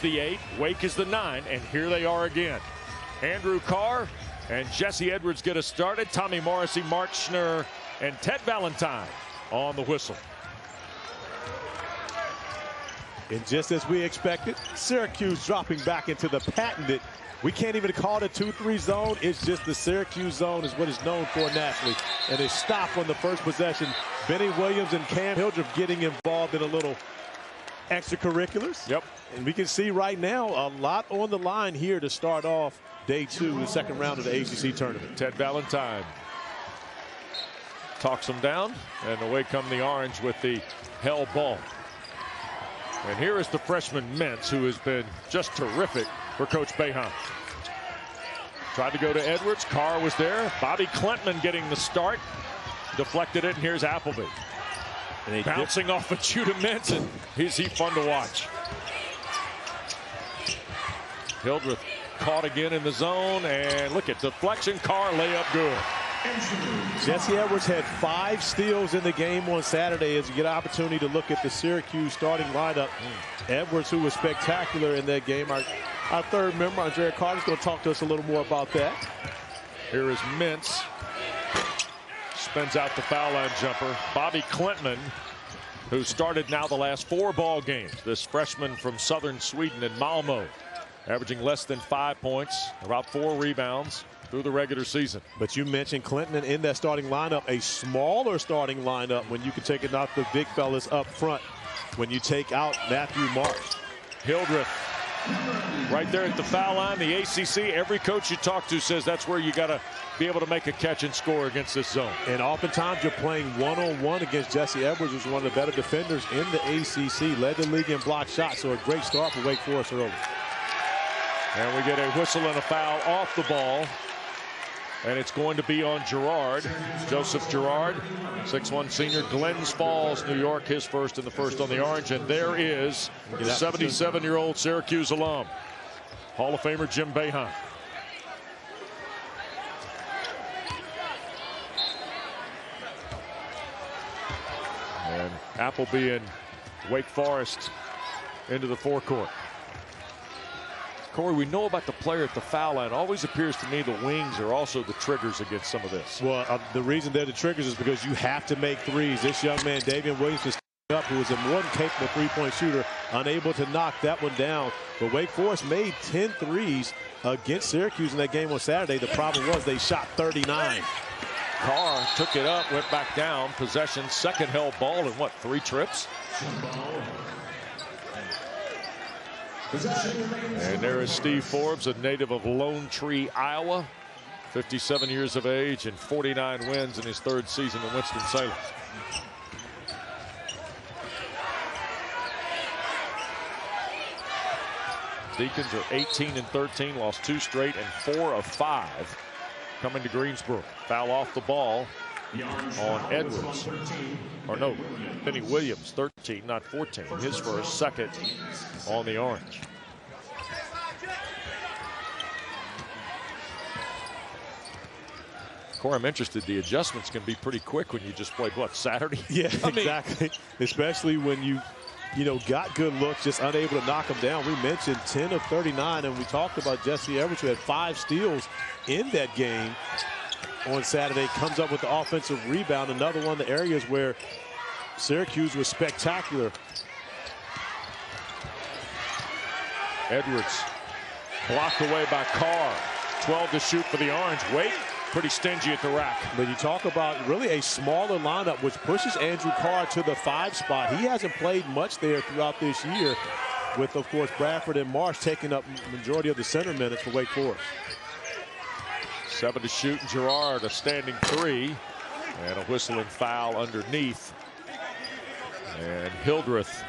the 8, Wake is the 9, and here they are again. Andrew Carr and Jesse Edwards get us started. Tommy Morrissey, Mark Schnurr, and Ted Valentine on the whistle. And just as we expected, Syracuse dropping back into the patented, we can't even call it a 2-3 zone. It's just the Syracuse zone is what it's known for nationally. And they stop on the first possession. Benny Williams and Cam Hildreth getting involved in a little extracurriculars. Yep. And we can see right now a lot on the line here to start off day 2, the second round of the ACC tournament. Ted Valentine talks them down, and away come the Orange with the hell ball. And here is the freshman Mintz, who has been just terrific for Coach Boeheim. Tried to go to Edwards. Carr was there. Bobby Klintman getting the start. Deflected it, and here's Appleby. And bouncing off of Judah Mintz, and is he fun to watch. Hildreth caught again in the zone, and look at deflection. Carr layup good. Jesse Edwards had 5 steals in the game on Saturday. As you get an opportunity to look at the Syracuse starting lineup, Edwards, who was spectacular in that game. Our third member, Andrea Carter's going to talk to us a little more about that. Here is Mintz. Spins out the foul line jumper. Bobby Klintman, who started now the last 4 ball games. This freshman from southern Sweden in Malmo, averaging less than 5 points, about 4 rebounds through the regular season. But you mentioned Klintman in that starting lineup, a smaller starting lineup when you can take it out the big fellas up front. When you take out Matthew Marsh. Hildreth right there at the foul line. The ACC, every coach you talk to says that's where you got to be able to make a catch and score against this zone. And oftentimes you're playing one-on-one against Jesse Edwards, who's one of the better defenders in the ACC. Led the league in block shots, so a great start for Wake Forest early. And we get a whistle and a foul off the ball. And it's going to be on Girard, Joseph Girard, 6'1" senior, Glens Falls, New York, his first and the first on the Orange. And there is the 77-year-old Syracuse alum, Hall of Famer Jim Boeheim. And Appleby and Wake Forest into the forecourt. Corey, we know about the player at the foul line. Always appears to me the wings are also the triggers against some of this. Well, the reason they're the triggers is because you have to make threes. This young man, Davian Williams, is up, who is a more than capable three-point shooter, unable to knock that one down. But Wake Forest made 10 threes against Syracuse in that game on Saturday. The problem was they shot 39. Carr took it up, went back down. Possession, second held ball in what, 3 trips? And there is Steve Forbes, a native of Lone Tree, Iowa, 57 years of age and 49 wins in his 3rd season in Winston-Salem. Deacons are 18-13, lost 2 straight and 4 of 5 coming to Greensboro. Foul off the ball on Edwards. Or no, Benny Williams, 13, not 14. His first, second on the Orange. Corey, I'm interested. The adjustments can be pretty quick when you just played, what, Saturday? Yeah, exactly. Especially when you got good looks, just unable to knock them down. We mentioned 10 of 39, and we talked about Jesse Edwards, who had 5 steals in that game on Saturday. Comes up with the offensive rebound. Another one of the areas where Syracuse was spectacular. Edwards blocked away by Carr. 12 to shoot for the Orange. Wake pretty stingy at the rack. But you talk about really a smaller lineup, which pushes Andrew Carr to the 5 spot. He hasn't played much there throughout this year, with, of course, Bradford and Marsh taking up the majority of the center minutes for Wake Forest. 7 to shoot, and Girard a standing 3. And a whistling foul underneath. And Hildreth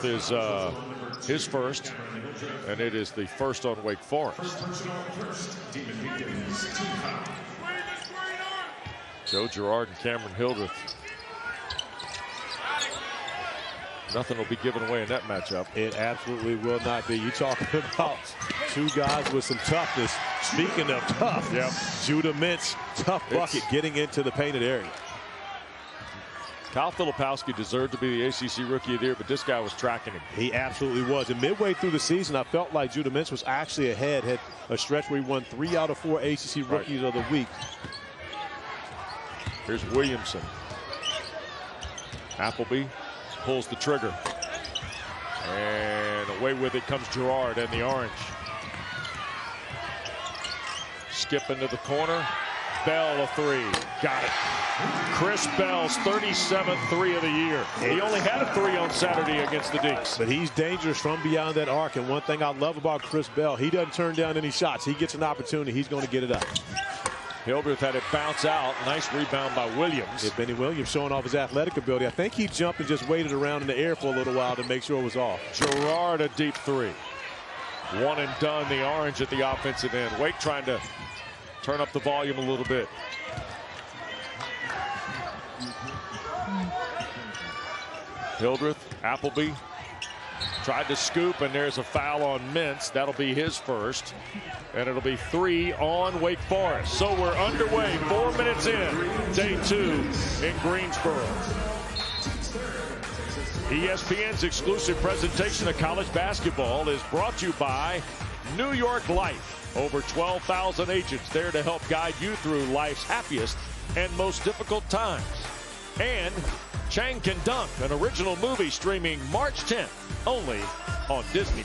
is his first, and it is the first on Wake Forest. Joe Girard and Cameron Hildreth. Nothing will be given away in that matchup. It absolutely will not be. You talking about 2 guys with some toughness. Speaking of tough, Judah Mintz, tough bucket getting into the painted area. Kyle Filipowski deserved to be the ACC Rookie of the Year, but this guy was tracking him. He absolutely was. And midway through the season, I felt like Judah Mintz was actually ahead. Had a stretch where he won 3 out of 4 ACC Rookies of the Week. Here's Williamson. Appleby pulls the trigger. And away with it comes Gerard and the orange. Skip into the corner. Bell, a three. Got it. Chris Bell's 37th three of the year. He only had a three on Saturday against the Deacs. But he's dangerous from beyond that arc. And one thing I love about Chris Bell, he doesn't turn down any shots. He gets an opportunity, he's going to get it up. Hildreth had it bounce out. Nice rebound by Williams. Yeah, Benny Williams showing off his athletic ability. I think he jumped and just waited around in the air for a little while to make sure it was off. Gerard, a deep three. One and done, the orange at the offensive end. Wake trying to turn up the volume a little bit. Hildreth, Appleby tried to scoop, and there's a foul on Mintz. That'll be his first, and it'll be 3 on Wake Forest. So we're underway, 4 minutes in, day 2 in Greensboro. ESPN's exclusive presentation of college basketball is brought to you by New York Life. Over 12,000 agents there to help guide you through life's happiest and most difficult times. And Chang Can Dunk, an original movie streaming March 10th, only on Disney+.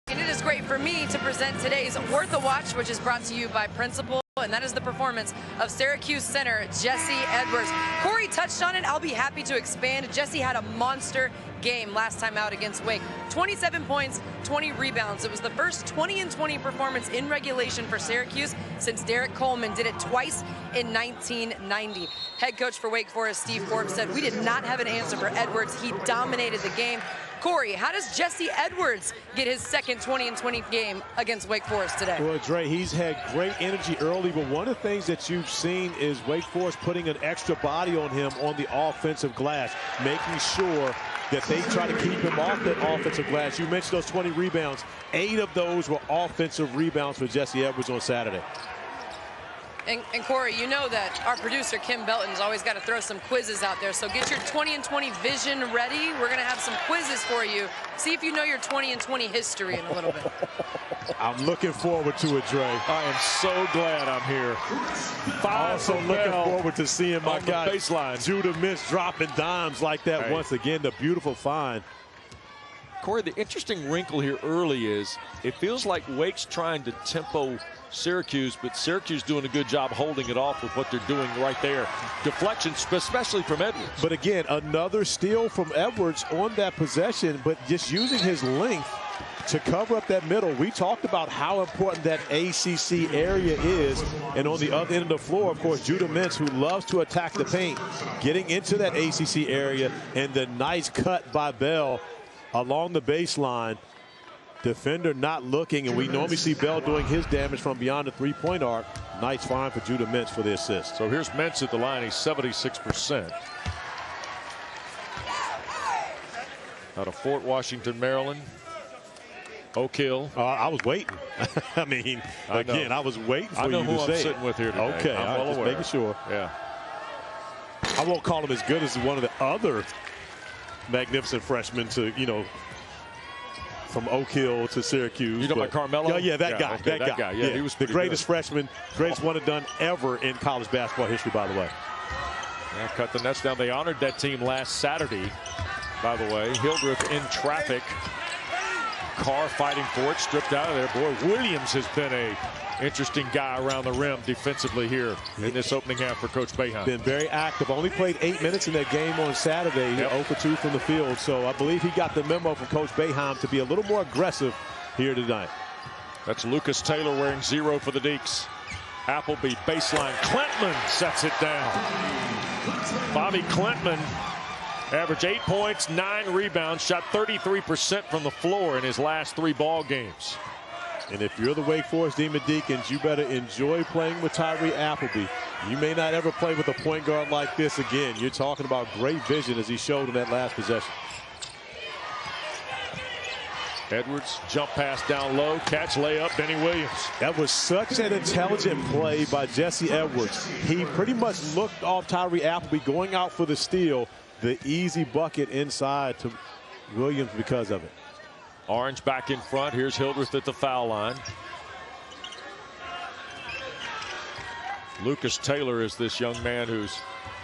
And it is great for me to present today's Worth a Watch, which is brought to you by Principal, and that is the performance of Syracuse center Jesse Edwards. Corey touched on it. I'll be happy to expand. Jesse had a monster game last time out against Wake. 27 points, 20 rebounds. It was the first 20-20 performance in regulation for Syracuse since Derek Coleman did it twice in 1990. Head coach for Wake Forest, Steve Forbes, said, "We did not have an answer for Edwards. He dominated the game." Corey, how does Jesse Edwards get his second 20-20 game against Wake Forest today? Well, Dre, he's had great energy early, but one of the things that you've seen is Wake Forest putting an extra body on him on the offensive glass, making sure that they try to keep him off that offensive glass. You mentioned those 20 rebounds. 8 of those were offensive rebounds for Jesse Edwards on Saturday. And Corey, you know that our producer, Kim Belton's always got to throw some quizzes out there. So get your 20 and 20 vision ready. We're going to have some quizzes for you. See if you know your 20 and 20 history in a little bit. I'm looking forward to it, Dre. I am so glad I'm here. Also looking forward to seeing my guy baseline. Judah Mintz dropping dimes like that once again. The beautiful find. Corey, the interesting wrinkle here early is it feels like Wake's trying to tempo Syracuse, but Syracuse doing a good job holding it off with what they're doing right there. Deflections, especially from Edwards. But again, another steal from Edwards on that possession, but just using his length to cover up that middle. We talked about how important that ACC area is. And on the other end of the floor, of course, Judah Mintz, who loves to attack the paint, getting into that ACC area, and the nice cut by Bell along the baseline. Defender not looking, and we normally see Bell doing his damage from beyond the three-point arc. Nice find for Judah Mintz for the assist. So here's Mintz at the line. He's 76%. Out of Fort Washington, Maryland. Oak Hill. I was waiting. I mean, again, I was waiting for you to say it. I know who I'm sitting with here today. Okay, I'm well just aware. making sure. Yeah. I won't call him as good as one of the other magnificent freshmen to, you know, from Oak Hill to Syracuse. You know about Carmelo? Yeah, that guy. Okay, that guy. Yeah, he was the greatest good. freshman, greatest one and done ever in college basketball history, by the way. Yeah, cut the nets down. They honored that team last Saturday, by the way. Hildreth in traffic. Carr fighting for it, stripped out of there. Boy, Williams has been a interesting guy around the rim defensively here in this opening half for Coach Boeheim. Been very active. Only played 8 minutes in that game on Saturday. 0 for 2 from the field. So I believe he got the memo from Coach Boeheim to be a little more aggressive here tonight. That's Lucas Taylor wearing 0 for the Deacs. Appleby baseline. Klentman sets it down. Bobby Klentman averaged 8 points, 9 rebounds, shot 33% from the floor in his last 3 ball games. And if you're the Wake Forest Demon Deacons, you better enjoy playing with Tyree Appleby. You may not ever play with a point guard like this again. You're talking about great vision as he showed in that last possession. Edwards, jump pass down low, catch, layup, Benny Williams. That was such an intelligent play by Jesse Edwards. He pretty much looked off Tyree Appleby going out for the steal. The easy bucket inside to Williams because of it. Orange back in front. Here's Hildreth at the foul line. Lucas Taylor is this young man who's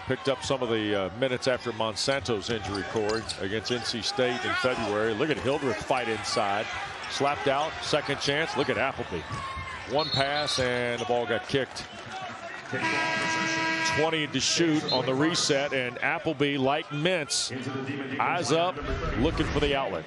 picked up some of the minutes after Monsanto's injury, Corey, against NC State in February. Look at Hildreth fight inside. Slapped out, second chance. Look at Appleby. One pass and the ball got kicked. 20 to shoot on the reset, and Appleby, like Mintz, eyes up, looking for the outlet.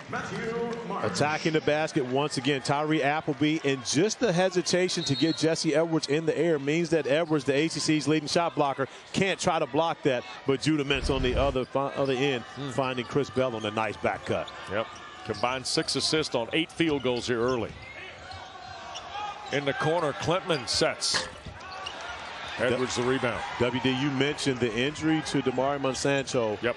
Attacking the basket once again, Tyree Appleby, and just the hesitation to get Jesse Edwards in the air means that Edwards, the ACC's leading shot blocker, can't try to block that, but Judah Mintz on the other end, finding Chris Bell on a nice back cut. Yep, combined 6 assists on 8 field goals here early. In the corner, Klentman sets. Edwards the rebound. WD, you mentioned the injury to Damari Monsanto. Yep.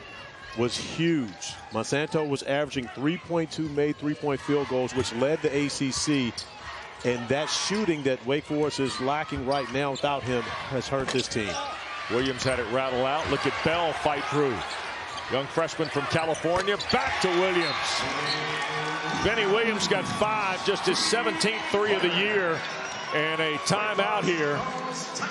Was huge. Monsanto was averaging 3.2 made three-point field goals, which led the ACC. And that shooting that Wake Forest is lacking right now without him has hurt this team. Williams had it rattle out. Look at Bell fight through. Young freshman from California. Back to Williams. Benny Williams got 5, just his 17th 3 of the year. And a timeout here.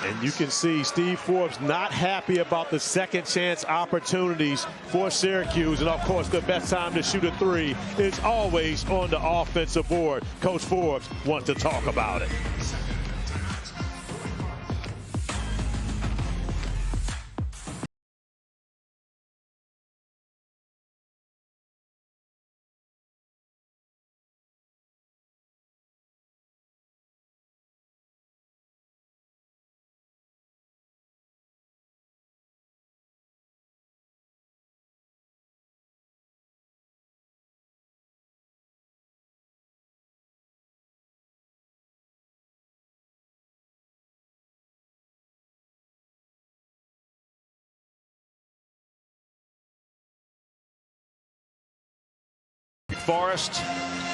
And you can see Steve Forbes not happy about the second chance opportunities for Syracuse. And of course, the best time to shoot a 3 is always on the offensive board. Coach Forbes wants to talk about it. Forest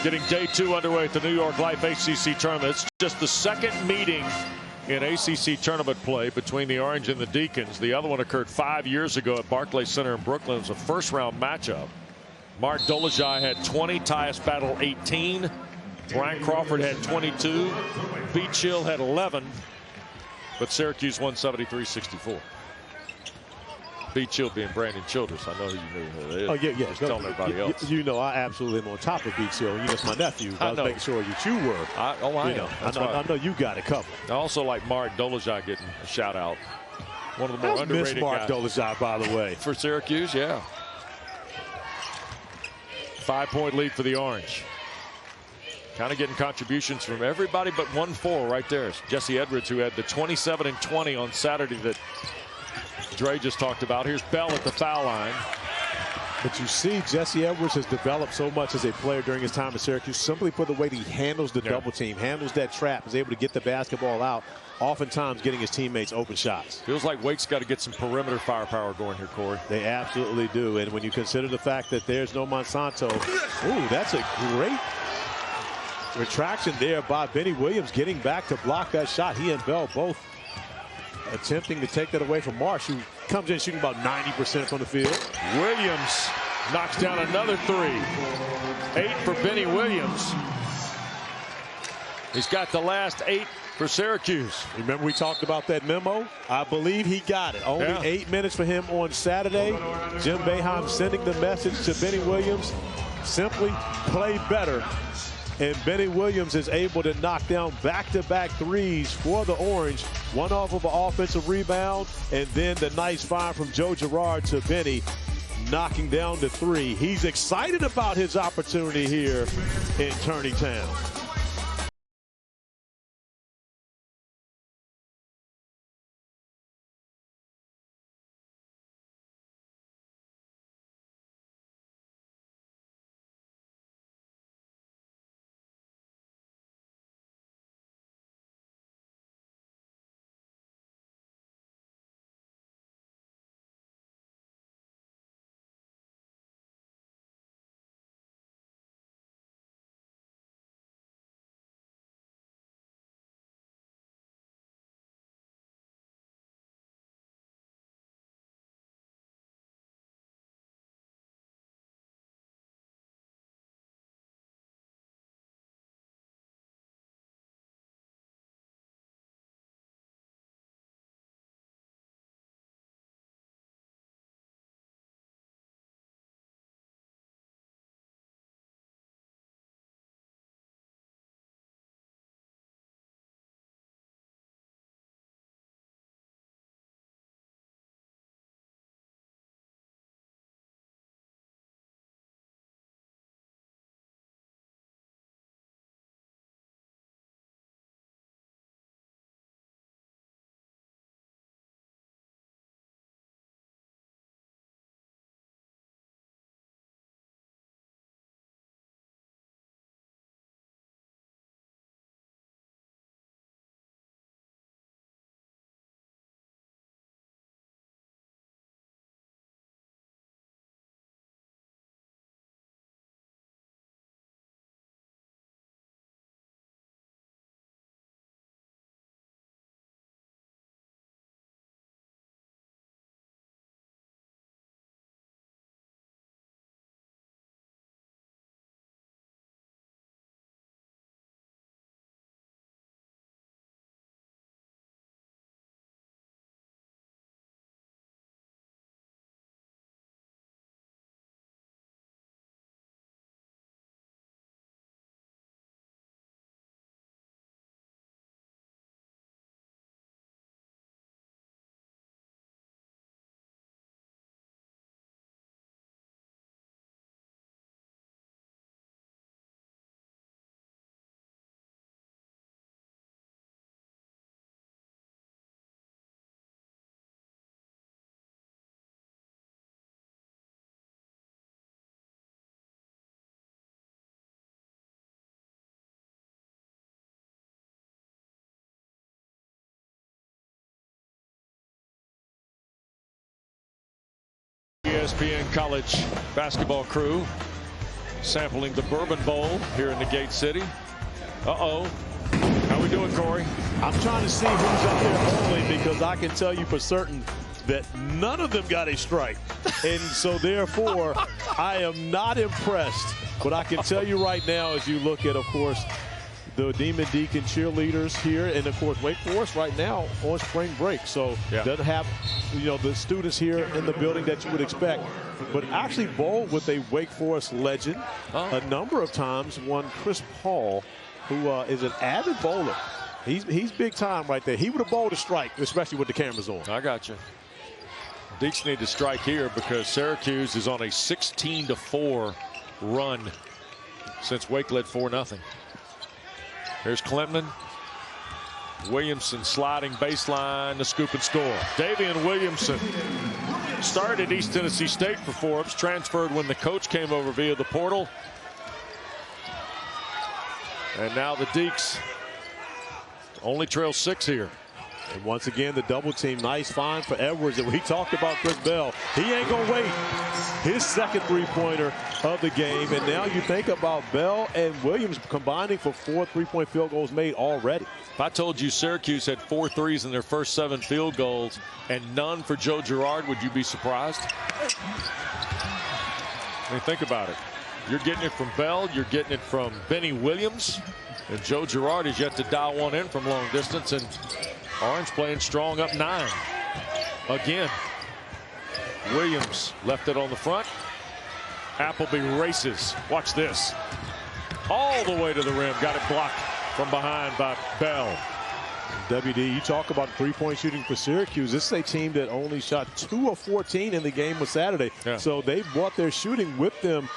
getting day 2 underway at the New York Life ACC tournament. It's just the second meeting in ACC tournament play between the Orange and the Deacons. The other one occurred 5 years ago at Barclays Center in Brooklyn. It was a first-round matchup. Mark Dolezaj had 20, Tyus Battle 18. Brian Crawford had 22. Beach Hill had 11. But Syracuse won 73-64. Beach Hill being Brandon Childress. I know who you knew who it is. Oh, yeah. Just telling everybody else. You know, I absolutely am on top of Beach Hill. You know, it's my nephew. I was making sure that you were. I know you got it covered. I also like Mark Dolezaj getting a shout out. One of the more underrated miss Mark guys. Dolezaj, by the way. For Syracuse, yeah. 5-point lead for the Orange. Kind of getting contributions from everybody but 1-4 right there. It's Jesse Edwards, who had the 27 and 20 on Saturday that Dre just talked about. Here's Bell at the foul line. But you see, Jesse Edwards has developed so much as a player during his time at Syracuse, simply for the way that he handles the double team, handles that trap, is able to get the basketball out, oftentimes getting his teammates open shots. Feels like Wake's got to get some perimeter firepower going here, Corey. They absolutely do. And when you consider the fact that there's no Monsanto, ooh, that's a great retraction there by Benny Williams, getting back to block that shot. He and Bell both attempting to take that away from Marsh, who comes in shooting about 90% from the field. Williams knocks down another 3. 8 for Benny Williams. He's got the last 8 for Syracuse. Remember we talked about that memo? I believe he got it. Only 8 minutes for him on Saturday. Jim Boeheim sending the message to Benny Williams, simply play better. And Benny Williams is able to knock down back-to-back threes for the Orange. One off of an offensive rebound, and then the nice find from Joe Girard to Benny, knocking down the 3. He's excited about his opportunity here in Turney Town. ESPN college basketball crew sampling the Bourbon Bowl here in the Gate City. Uh-oh. How we doing, Corey? I'm trying to see who's up there early because I can tell you for certain that none of them got a strike. And so therefore, I am not impressed. But I can tell you right now, as you look at, of course, the Demon Deacon cheerleaders here, and of course Wake Forest right now on spring break, so doesn't have the students here in the building that you would expect, but actually bowled with a Wake Forest legend a number of times. One Chris Paul, who is an avid bowler. He's big time right there. He would have bowled a strike, especially with the cameras on. I got you. Deeks need to strike here because Syracuse is on a 16-4 run since Wake led 4-0. Here's Clinton. Williamson sliding baseline, the scoop and score. Davian Williamson started at East Tennessee State for Forbes, transferred when the coach came over via the portal. And now the Deeks only trail 6 here. And once again, the double team. Nice find for Edwards. And we talked about Chris Bell. He ain't going to wait. His second three-pointer of the game. And now you think about Bell and Williams combining for 4 three-point field goals made already. If I told you Syracuse had 4 threes in their first 7 field goals and none for Joe Girard, would you be surprised? I mean, think about it. You're getting it from Bell. You're getting it from Benny Williams. And Joe Girard is yet to dial one in from long distance. And Orange playing strong up 9. Again. Williams left it on the front. Appleby races. Watch this. All the way to the rim. Got it blocked from behind by Bell. WD, you talk about three-point shooting for Syracuse. This is a team that only shot 2 of 14 in the game with Saturday. Yeah. So they brought their shooting with them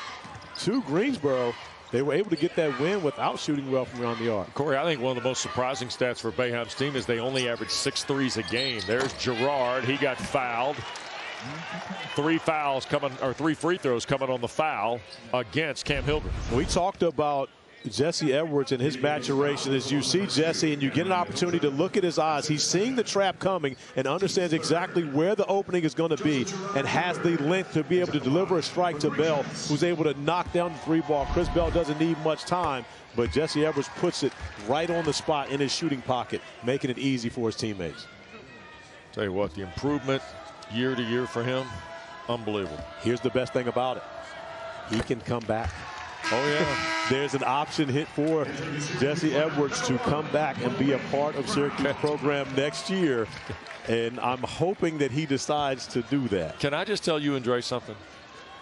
to Greensboro. They were able to get that win without shooting well from around the arc. Corey, I think one of the most surprising stats for Boeheim's team is they only average 6 threes a game. There's Girard. He got fouled. 3 fouls coming, or 3 free throws coming on the foul against Cam Hilbert. We talked about Jesse Edwards and his maturation. As you see Jesse and you get an opportunity to look at his eyes, he's seeing the trap coming and understands exactly where the opening is going to be and has the length to be able to deliver a strike to Bell, who's able to knock down the 3-ball. Chris Bell doesn't need much time, but Jesse Edwards puts it right on the spot in his shooting pocket, making it easy for his teammates. Tell you what, the improvement year to year for him, unbelievable. Here's the best thing about it. He can come back. Oh, yeah. There's an option hit for Jesse Edwards to come back and be a part of Syracuse program next year. And I'm hoping that he decides to do that. Can I just tell you and Dre something?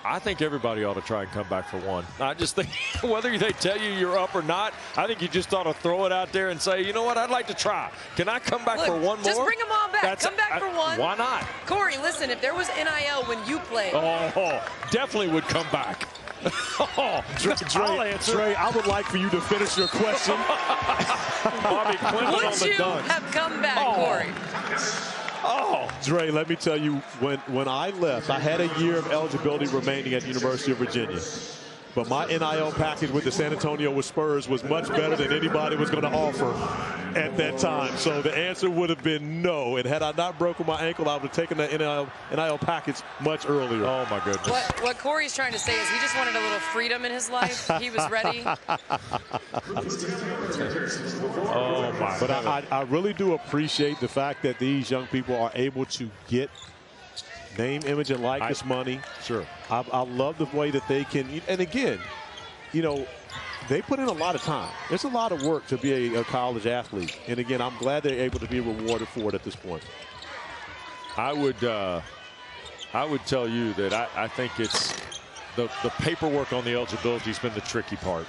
I think everybody ought to try and come back for one. I just think whether they tell you you're up or not, I think you just ought to throw it out there and say, you know what, I'd like to try. Can I come back for one more? Just bring them all back. Come back for one. Why not? Corey, listen, if there was NIL when you played. Oh, definitely would come back. Dre, I would like for you to finish your question. Bobby Clinton Would on the you dunk. have come back, Corey? Oh, Dre, let me tell you, when I left, I had a year of eligibility remaining at the University of Virginia. But my NIL package with the San Antonio Spurs was much better than anybody was going to offer at that time. So the answer would have been no. And had I not broken my ankle, I would have taken the NIL package much earlier. Oh, my goodness. What Corey's trying to say is he just wanted a little freedom in his life. He was ready. Oh, my. But I really do appreciate the fact that these young people are able to get name, image, and likeness money. Sure. I love the way that they can. And again, you know, they put in a lot of time. It's a lot of work to be a college athlete. And again, I'm glad they're able to be rewarded for it at this point. I would tell you that I think it's the paperwork on the eligibility has been the tricky part.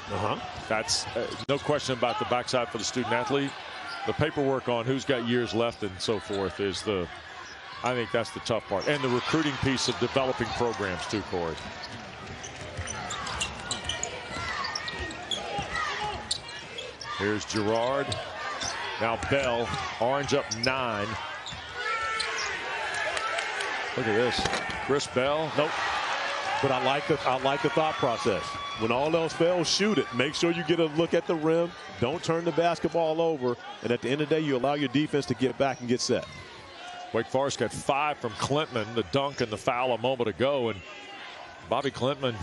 That's no question about the backside for the student athlete. The paperwork on who's got years left and so forth is I think that's the tough part. And the recruiting piece of developing programs too, Corey. Here's Girard. Now Bell. Orange up 9. Look at this. Chris Bell. Nope. But I like the thought process. When all else fails, shoot it. Make sure you get a look at the rim. Don't turn the basketball over. And at the end of the day, you allow your defense to get back and get set. Wake Forest got 5 from Clinton, the dunk and the foul a moment ago. And Bobby Clinton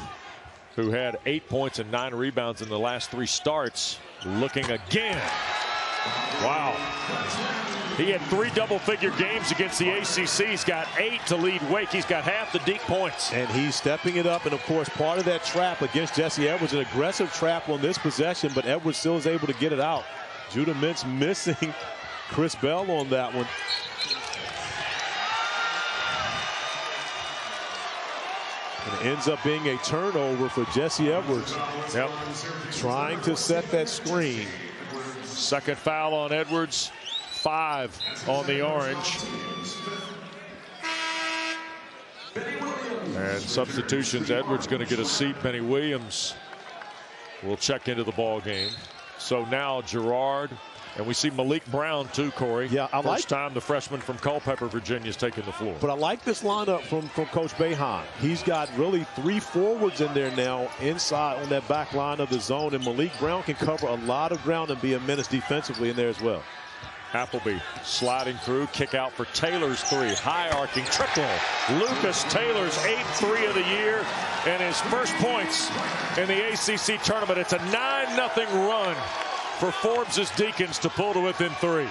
who had 8 points and 9 rebounds in the last 3 starts, looking again. Wow. He had 3 double-figure games against the ACC. He's got 8 to lead Wake. He's got half the Deke points. And he's stepping it up. And, of course, part of that trap against Jesse Edwards, an aggressive trap on this possession, but Edwards still is able to get it out. Judah Mintz missing Chris Bell on that one. And it ends up being a turnover for Jesse Edwards. Yep. Trying to set that screen. Second foul on Edwards. 5 on the Orange. And substitutions. Edwards going to get a seat. Benny Williams will check into the ball game. So now Gerard, and we see Malik Brown too, Corey. Yeah, First time the freshman from Culpeper, Virginia, is taking the floor. But I like this lineup from Coach Boeheim. He's got really 3 forwards in there now inside on that back line of the zone, and Malik Brown can cover a lot of ground and be a menace defensively in there as well. Appleby sliding through, kick out for Taylor's 3, high arcing triple. Lucas Taylor's 8th 3 of the year and his first points in the ACC tournament. It's a 9-0 run for Forbes' Deacons to pull to within 3.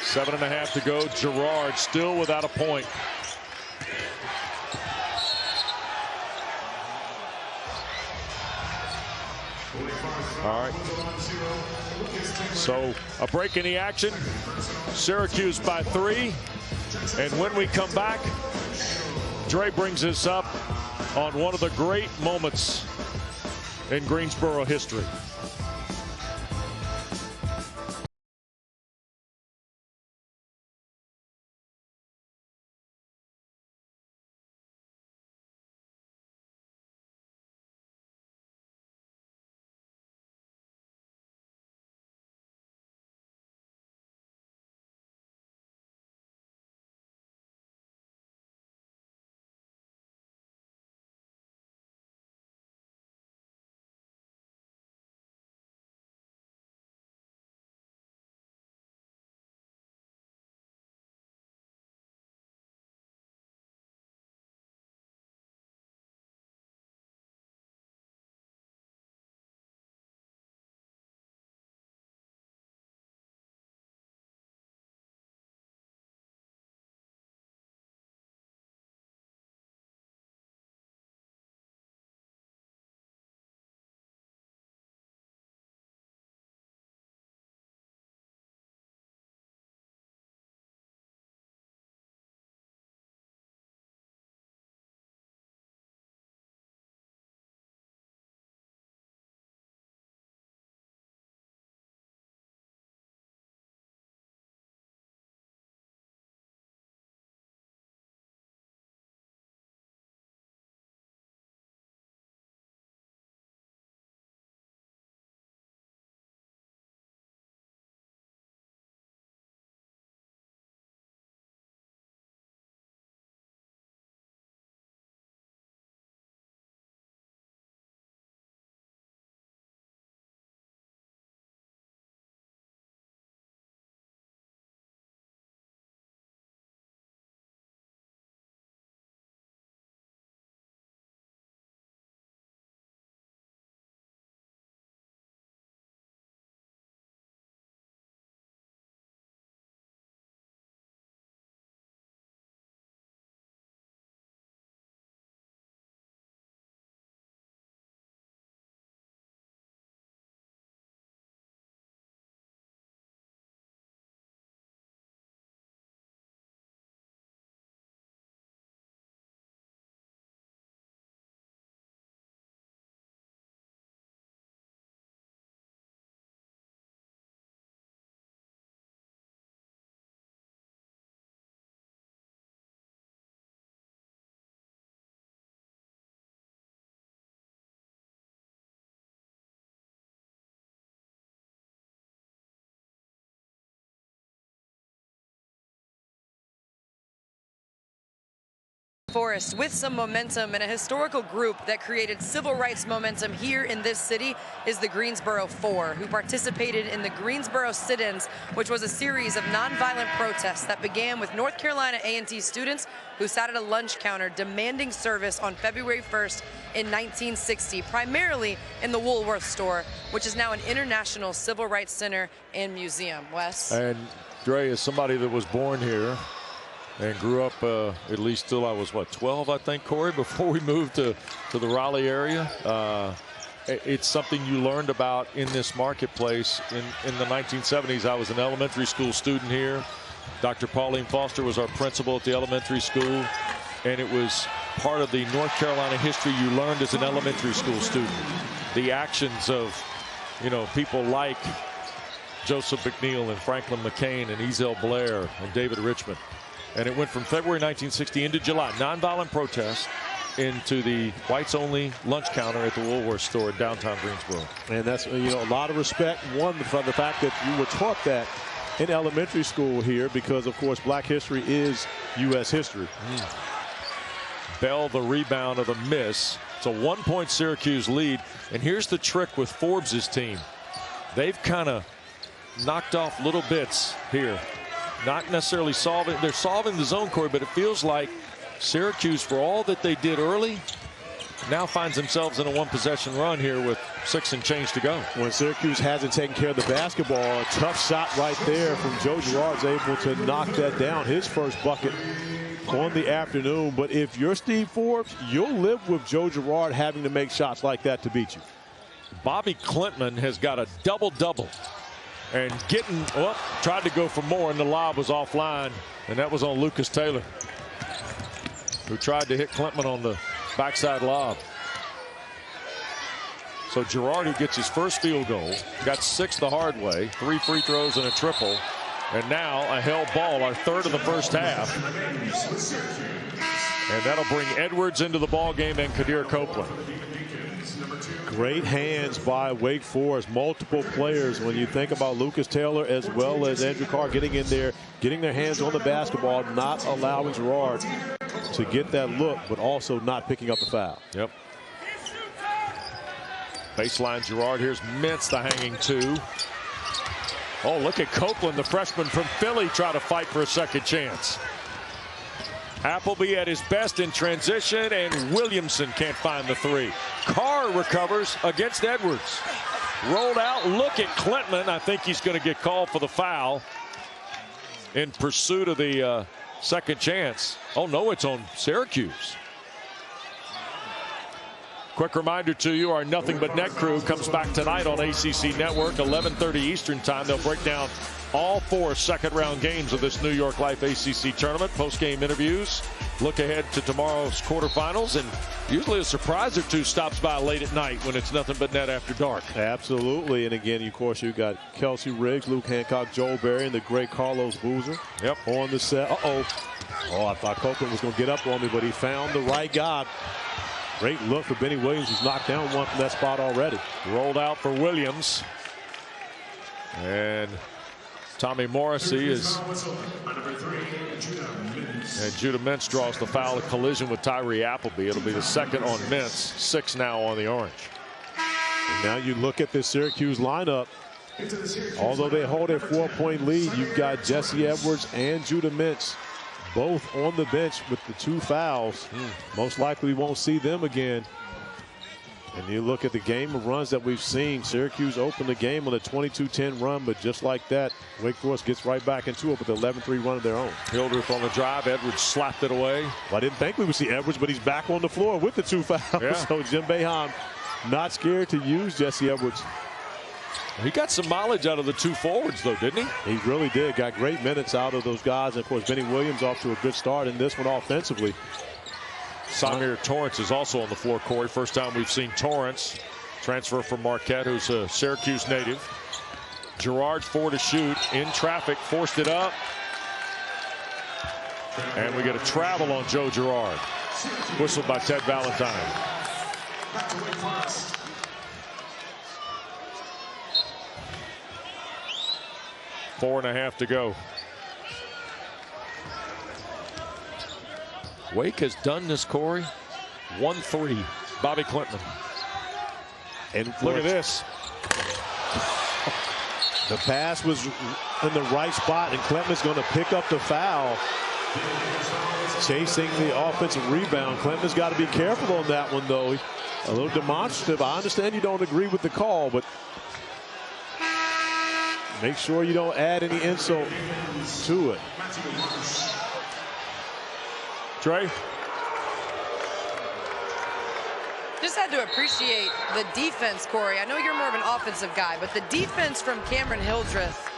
Seven and a half to go. Gerard still without a point. All right. So a break in the action. Syracuse by 3. And when we come back, Dre brings us up on one of the great moments in Greensboro history. Forest with some momentum, and a historical group that created civil rights momentum here in this city is the Greensboro Four, who participated in the Greensboro Sit-ins, which was a series of nonviolent protests that began with North Carolina A&T students who sat at a lunch counter demanding service on February 1st in 1960, primarily in the Woolworth store, which is now an international civil rights center and museum. Wes? And Dre, is somebody that was born here and grew up at least till I was, what, 12, I think, Corey, before we moved to the Raleigh area. It's something you learned about in this marketplace. In the 1970s, I was an elementary school student here. Dr. Pauline Foster was our principal at the elementary school, and it was part of the North Carolina history you learned as an elementary school student. The actions of, you know, people like Joseph McNeil and Franklin McCain and Ezell Blair and David Richmond. And it went from February 1960 into July, nonviolent protest, into the whites-only lunch counter at the Woolworth store in downtown Greensboro. And that's, you know, a lot of respect, one, for the fact that you were taught that in elementary school here, because, of course, black history is U.S. history. Bell, the rebound of the miss. It's a 1-point Syracuse lead. And here's the trick with Forbes' team. They've kind of knocked off little bits here. Not necessarily solving. They're solving the zone, Corey, but it feels like Syracuse, for all that they did early, now finds themselves in a one-possession run here with 6 and change to go. When Syracuse hasn't taken care of the basketball, a tough shot right there from Joe Girard's able to knock that down, his first bucket on the afternoon. But if you're Steve Forbes, you'll live with Joe Girard having to make shots like that to beat you. Bobby Klintman has got a double-double. And getting, well, tried to go for more, and the lob was offline, and that was on Lucas Taylor, who tried to hit Klintman on the backside lob. So Girard, who gets his first field goal, got 6 the hard way, 3 free throws and a triple, and now a held ball, our third of the first half. And that'll bring Edwards into the ball game and Kadir Copeland. Great hands by Wake Forest, multiple players. When you think about Lucas Taylor as well as Andrew Carr getting in there, getting their hands on the basketball, not allowing Girard to get that look, but also not picking up the foul. Yep. Baseline Girard. Here's Mintz, the hanging 2. Oh, look at Copeland, the freshman from Philly, try to fight for a second chance. Appleby at his best in transition, and Williamson can't find the 3. Carr recovers against Edwards. Rolled out. Look at Klintman. I think he's going to get called for the foul in pursuit of the second chance. Oh, no, it's on Syracuse. Quick reminder to you, our Nothing But Net crew comes back tonight on ACC Network, 11:30 Eastern time. They'll break down all 4 second-round games of this New York Life ACC tournament. Post-game interviews. Look ahead to tomorrow's quarterfinals, and usually a surprise or two stops by late at night when it's Nothing But Net after dark. Absolutely, and again, of course, you got Kelsey Riggs, Luke Hancock, Joel Berry, and the great Carlos Boozer. Yep. On the set. Oh, I thought Copeland was going to get up on me, but he found the right guy. Great look for Benny Williams, who's knocked down one from that spot already. Rolled out for Williams. And Tommy Morrissey is, and Judah Mintz draws the foul, a collision with Tyree Appleby. It'll be the second on Mintz, 6 now on the Orange. And now you look at the Syracuse lineup. Although they hold a 4-point lead, you've got Jesse Edwards and Judah Mintz both on the bench with the 2 fouls. Most likely won't see them again. And you look at the game of runs that we've seen. Syracuse opened the game on a 22-10 run, but just like that, Wake Forest gets right back into it with an 11-3 run of their own. Hildreth on the drive. Edwards slapped it away. Well, I didn't think we would see Edwards, but he's back on the floor with the 2 fouls. Yeah. So Jim Boeheim not scared to use Jesse Edwards. He got some mileage out of the 2 forwards, though, didn't he? He really did. Got great minutes out of those guys. And, of course, Benny Williams off to a good start in this one offensively. Samir Torrance is also on the floor, Corey. First time we've seen Torrance transfer from Marquette, who's a Syracuse native. Girard 4 to shoot. In traffic, forced it up. And we get a travel on Joe Girard. Whistled by Ted Valentine. 4.5 to go. Wake has done this, Corey. 1-3. Bobby Clinton. And Look at this. The pass was in the right spot, and Clinton's going to pick up the foul. Chasing the offensive rebound. Clinton's got to be careful on that one, though. A little demonstrative. I understand you don't agree with the call, but make sure you don't add any insult to it. Trey? Just had to appreciate the defense, Corey. I know you're more of an offensive guy, but the defense from Cameron Hildreth,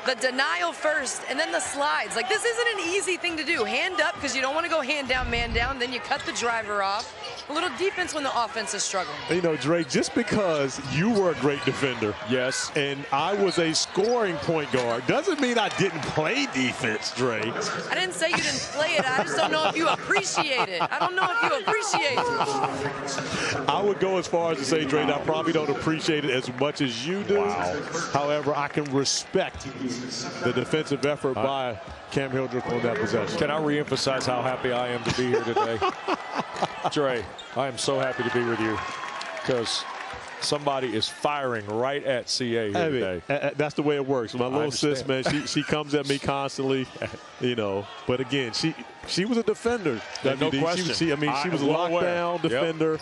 the denial first, and then the slides. Like, this isn't an easy thing to do. Hand up, because you don't want to go hand down, man down. Then you cut the driver off. A little defense when the offense is struggling. You know, Dre, just because you were a great defender, yes, and I was a scoring point guard, doesn't mean I didn't play defense, Dre. I didn't say you didn't play it. I just don't know if you appreciate it. I don't know if you appreciate it. I would go as far as to say, Dre, I probably don't appreciate it as much as you do. Wow. However, I can respect the defensive effort by Cam Hildreth on that possession. Can I reemphasize how happy I am to be here today? Trey, I am so happy to be with you because somebody is firing right at CA here today. That's the way it works. My little sis, man, she comes at me constantly, you know. But again, she was a defender. No question. She was a lockdown defender. Yep.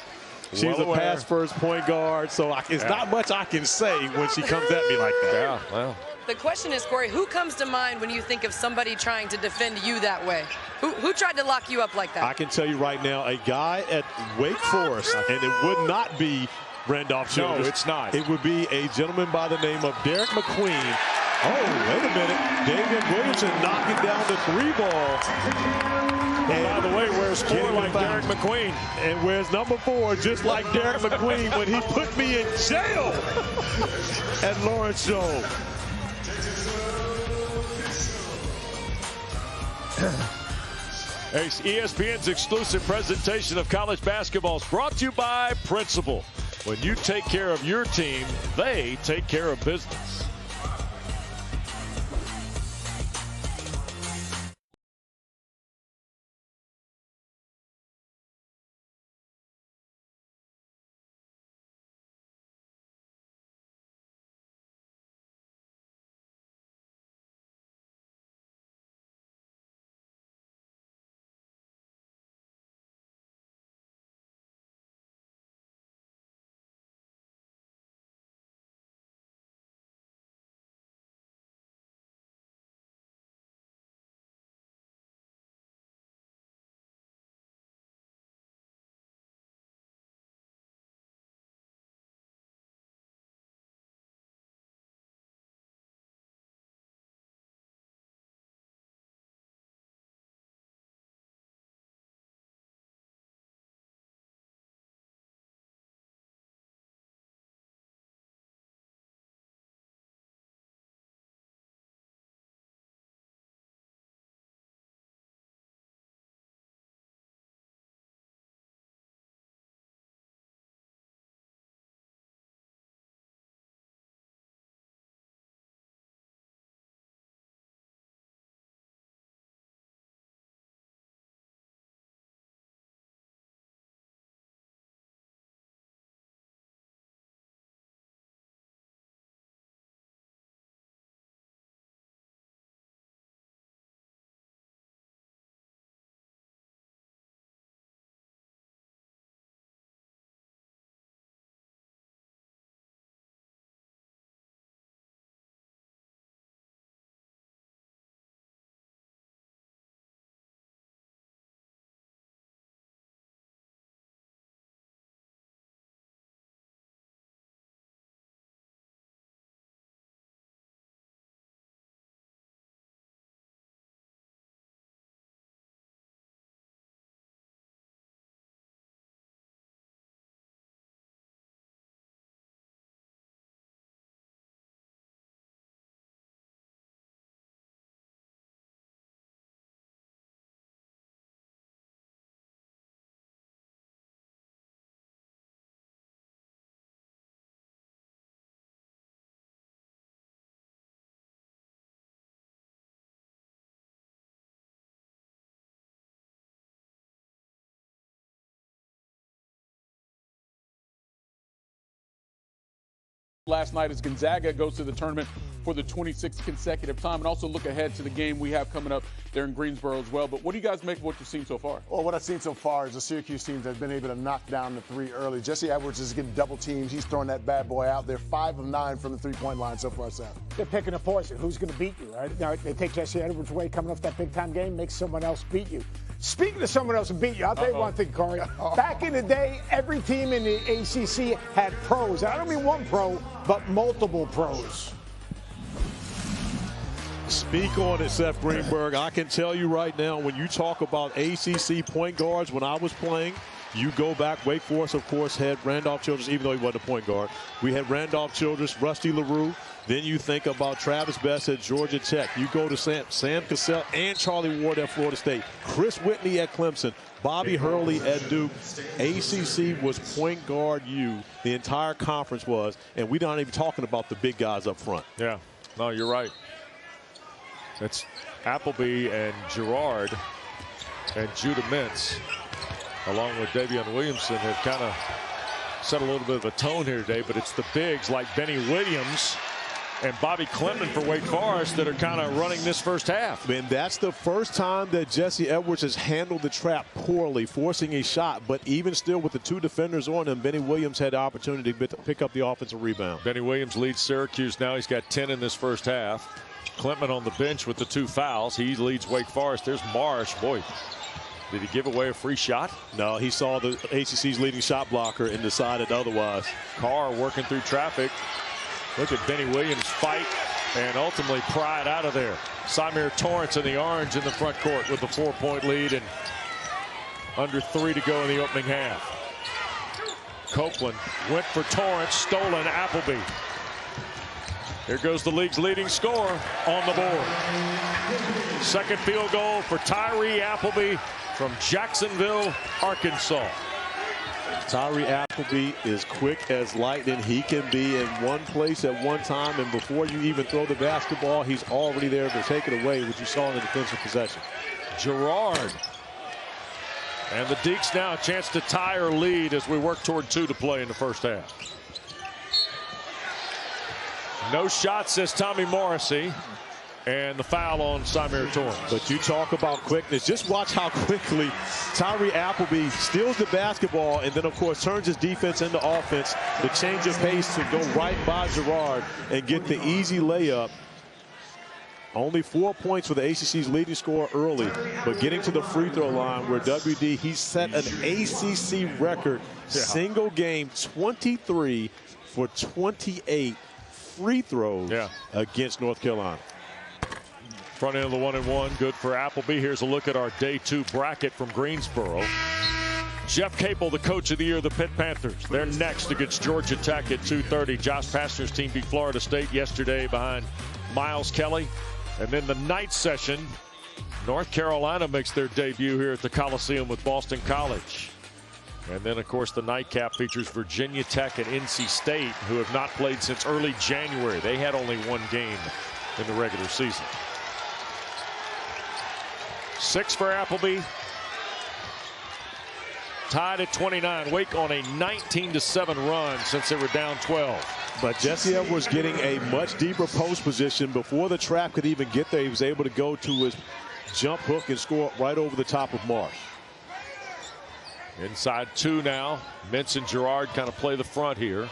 She was a pass-first point guard. So it's not much I can say when she comes at me like that. Yeah, well. The question is, Corey, who comes to mind when you think of somebody trying to defend you that way? Who tried to lock you up like that? I can tell you right now, a guy at Wake Forest, and it would not be Randolph Childress. No, it's not. It would be a gentleman by the name of Derek McQueen. Oh, wait a minute. David Williamson knocking down the 3-ball. And by the way, wears 4 like Derek McQueen. And wears number 4 just like Derek McQueen when he put me in jail at Lawrence Show. ESPN's exclusive presentation of college basketball is brought to you by Principal. When you take care of your team, they take care of business. last night as Gonzaga goes to the tournament for the 26th consecutive time, and also look ahead to the game we have coming up there in Greensboro as well. But what do you guys make of what you've seen so far? Well, what I've seen so far is the Syracuse team has been able to knock down the three early. Jesse Edwards is getting double teamed. He's throwing that bad boy out there. 5 of 9 from the three-point line so far, Sam. They're picking a poison. Who's going to beat you, right? Now, they take Jesse Edwards away coming off that big-time game, make someone else beat you. Speaking of someone else who beat you, I'll tell you one thing, Corey. Back in the day, every team in the ACC had pros. I don't mean one pro, but multiple pros. Speak on it, Seth Greenberg. I can tell you right now, when you talk about ACC point guards, when I was playing, you go back, Wake Forest, of course, had Randolph Childress, even though he wasn't a point guard. We had Randolph Childress, Rusty LaRue. Then you think about Travis Best at Georgia Tech. You go to Sam Cassell and Charlie Ward at Florida State. Chris Whitney at Clemson. Bobby Hurley at Duke. ACC was point guard you. The entire conference was. And we're not even talking about the big guys up front. Yeah, no, you're right. It's Appleby and Girard and Judah Mintz, along with Davion Williamson, have kind of set a little bit of a tone here today. But it's the bigs like Benny Williams and Bobby Clement for Wake Forest that are kind of running this first half. And that's the first time that Jesse Edwards has handled the trap poorly, forcing a shot. But even still, with the two defenders on him, Benny Williams had the opportunity to pick up the offensive rebound. Benny Williams leads Syracuse now. He's got 10 in this first half. Clement on the bench with the 2 fouls. He leads Wake Forest. There's Marsh. Boy, did he give away a free shot? No, he saw the ACC's leading shot blocker and decided otherwise. Carr working through traffic. Look at Benny Williams fight and ultimately pry it out of there. Symir Torrance in the orange in the front court with the 4-point lead and under 3 to go in the opening half. Copeland went for Torrance, stolen Appleby. Here goes the league's leading scorer on the board. Second field goal for Tyree Appleby from Jacksonville, Arkansas. Tyree Appleby is quick as lightning. He can be in one place at one time, and before you even throw the basketball, he's already there to take it away, which you saw in the defensive possession. Girard. And the Deeks now a chance to tie or lead as we work toward 2 to play in the first half. No shot, says Tommy Morrissey. And the foul on Symir Torrance. But you talk about quickness. Just watch how quickly Tyree Appleby steals the basketball and then, of course, turns his defense into offense. The change of pace to go right by Girard and get the easy layup. Only 4 points for the ACC's leading scorer early, but getting to the free throw line where WD, he set an ACC record, single game, 23 for 28 free throws against North Carolina. Front end of the 1-and-1, good for Appleby. Here's a look at our day 2 bracket from Greensboro. Jeff Capel, the coach of the year of the Pitt Panthers. They're next against Georgia Tech at 2:30. Josh Pastner's team beat Florida State yesterday behind Miles Kelly. And then the night session, North Carolina makes their debut here at the Coliseum with Boston College. And then, of course, the nightcap features Virginia Tech and NC State, who have not played since early January. They had only 1 game in the regular season. 6 for Appleby. Tied at 29. Wake on a 19-7 run since they were down 12. But Jesse Edwards getting a much deeper post position before the trap could even get there. He was able to go to his jump hook and score right over the top of Marsh. Inside 2 now. Mintz and Girard kind of play the front here.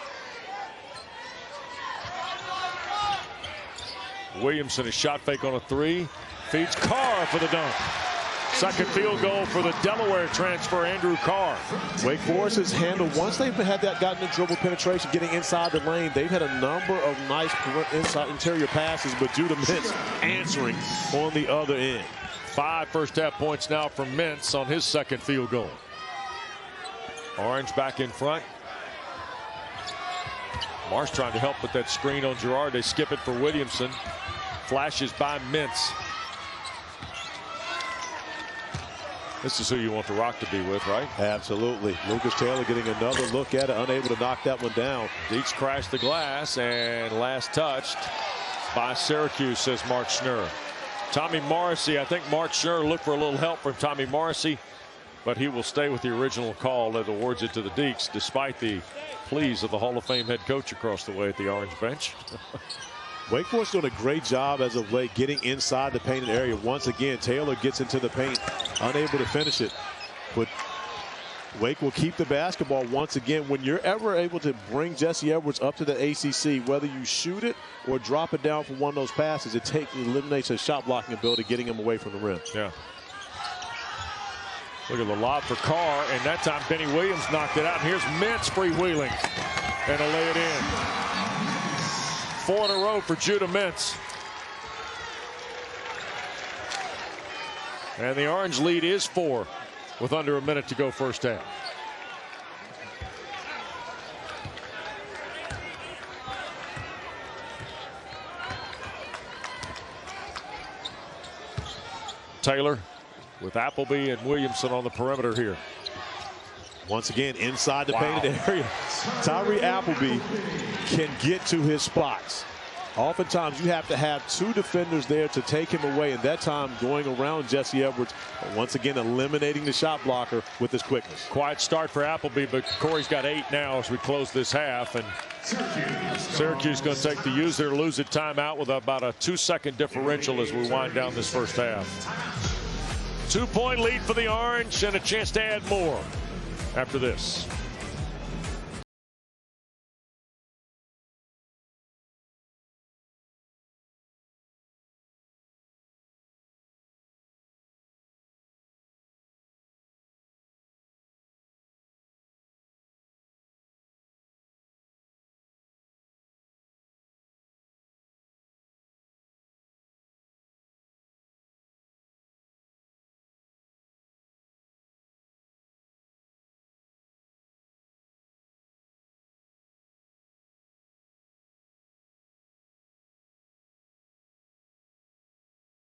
Williamson, a shot fake on a 3. Feeds Carr for the dunk. Second field goal for the Delaware transfer, Andrew Carr. Wake Forest has handled, once they've had that gotten the dribble penetration, getting inside the lane, they've had a number of nice inside interior passes, but Judah Mintz answering on the other end. 5 first half points now from Mintz on his second field goal. Orange back in front. Marsh trying to help with that screen on Girard. They skip it for Williamson. Flashes by Mintz. This is who you want the Rock to be with, right? Absolutely. Lucas Taylor getting another look at it, unable to knock that one down. Deeks crashed the glass, and last touched by Syracuse, says Mark Schnurr. Tommy Morrissey, I think Mark Schnurr looked for a little help from Tommy Morrissey. but he will stay with the original call that awards it to the Deacs, despite the pleas of the Hall of Fame head coach across the way at the orange bench. Wake Forest doing a great job as of late getting inside the painted area. Once again, Taylor gets into the paint, unable to finish it. But Wake will keep the basketball once again. When you're ever able to bring Jesse Edwards up to the ACC, whether you shoot it or drop it down for one of those passes, it eliminates his shot blocking ability, getting him away from the rim. Yeah. Look at the lob for Carr, and that time Benny Williams knocked it out. And here's Mintz freewheeling, and he'll lay it in. 4 in a row for Judah Mintz. And the Orange lead is 4 with under a minute to go first half. Taylor with Appleby and Williamson on the perimeter here. Once again, inside the painted area. Tyree Appleby can get to his spots. Oftentimes, you have to have 2 defenders there to take him away, and that time going around Jesse Edwards, once again eliminating the shot blocker with his quickness. Quiet start for Appleby, but Corey's got 8 now as we close this half, and Syracuse going to use their lose it timeout with about a 2-second differential as we wind down this first half. 2-point lead for the Orange and a chance to add more after this.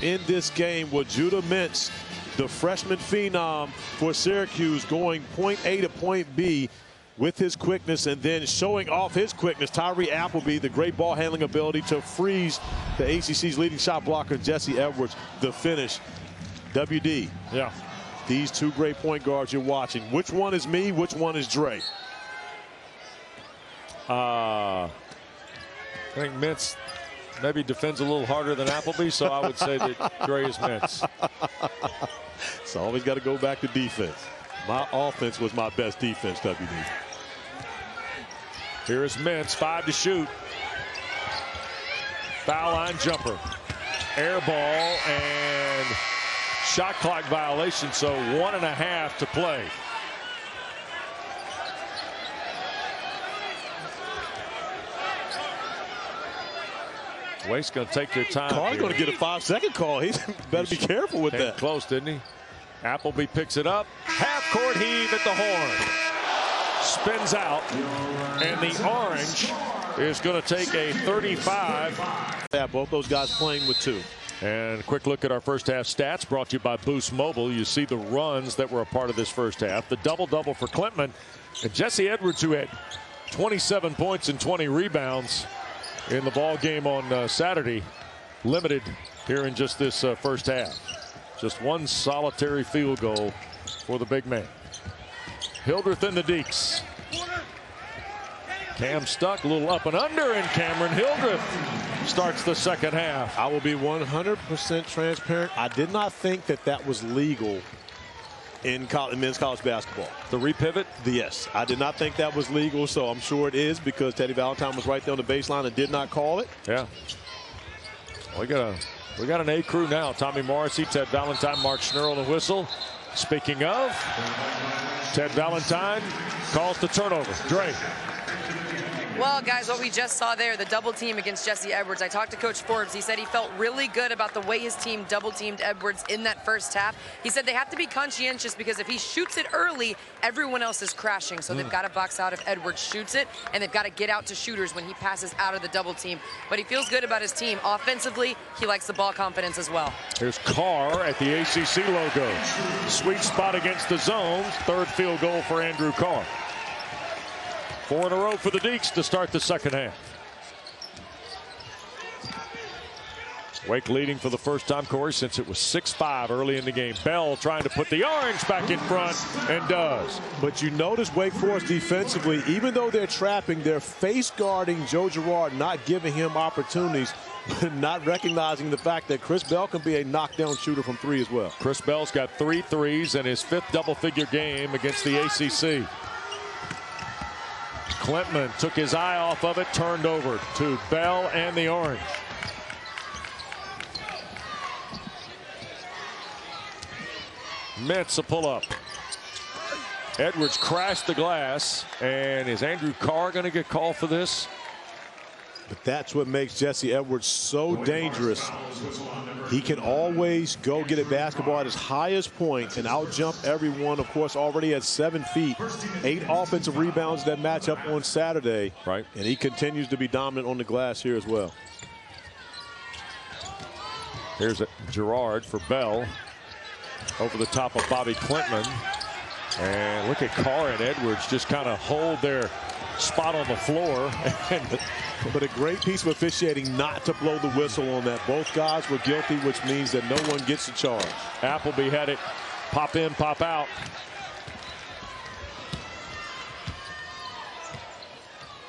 In this game with Judah Mintz, the freshman phenom for Syracuse, going point A to point B with his quickness, and then showing off his quickness, Tyree Appleby, the great ball handling ability to freeze the ACC's leading shot blocker, Jesse Edwards, the finish. WD. Yeah. These 2 great point guards you're watching. Which one is me? Which one is Dre? I think Mintz maybe defends a little harder than Appleby, so I would say that Dre is Mintz. It's always got to go back to defense. My offense was my best defense, WD. Here is Mintz, 5 to shoot. Foul line jumper. Air ball and shot clock violation, so 1.5 to play. Wake's going to take their time. Carr's going to get a 5-second call. He better be careful with that. Close, didn't he? Appleby picks it up. Half-court heave at the horn. Spins out, and the Orange is going to take a 35. Yeah, both those guys playing with 2. And a quick look at our first half stats brought to you by Boost Mobile. You see the runs that were a part of this first half. The double-double for Klintman. And Jesse Edwards, who had 27 points and 20 rebounds in the ball game on Saturday, limited here in just this first half. Just 1 solitary field goal for the big man. Hildreth and the Deacs. Cam stuck, a little up and under, and Cameron Hildreth starts the second half. I will be 100% transparent. I did not think that was legal in men's college basketball. The repivot? Yes, I did not think that was legal, so I'm sure it is because Teddy Valentine was right there on the baseline and did not call it. Yeah. We got an A crew now. Tommy Morrissey, Ted Valentine, Mark Schnurl on the whistle. Speaking of, Ted Valentine calls the turnover. Dre. Well, guys, what we just saw there, the double team against Jesse Edwards. I talked to Coach Forbes. He said he felt really good about the way his team double teamed Edwards in that first half. He said they have to be conscientious because if he shoots it early, everyone else is crashing. So they've got to box out if Edwards shoots it, and they've got to get out to shooters when he passes out of the double team. But he feels good about his team. Offensively, he likes the ball confidence as well. Here's Carr at the ACC logo. Sweet spot against the zones. 3rd field goal for Andrew Carr. 4 in a row for the Deacs to start the second half. Wake leading for the first time, Corey, since it was 6-5 early in the game. Bell trying to put the Orange back in front, and does. But you notice Wake Forest defensively, even though they're trapping, they're face guarding Joe Girard, not giving him opportunities, not recognizing the fact that Chris Bell can be a knockdown shooter from 3 as well. Chris Bell's got 3 threes in his 5th double-figure game against the ACC. Klintman took his eye off of it, turned over to Bell and the Orange. Mintz a pull-up. Edwards crashed the glass, and is Andrew Carr going to get called for this? But that's what makes Jesse Edwards so dangerous. He can always go get a basketball at his highest point and out-jump everyone. Of course, already at 7 feet, 8 offensive rebounds that match up on Saturday. Right. And he continues to be dominant on the glass here as well. Here's Girard for Bell. Over the top of Bobby Klintman. And look at Carr and Edwards just kind of hold their spot on the floor. But a great piece of officiating not to blow the whistle on that. Both guys were guilty, which means that no one gets a charge. Appleby had it pop in, pop out.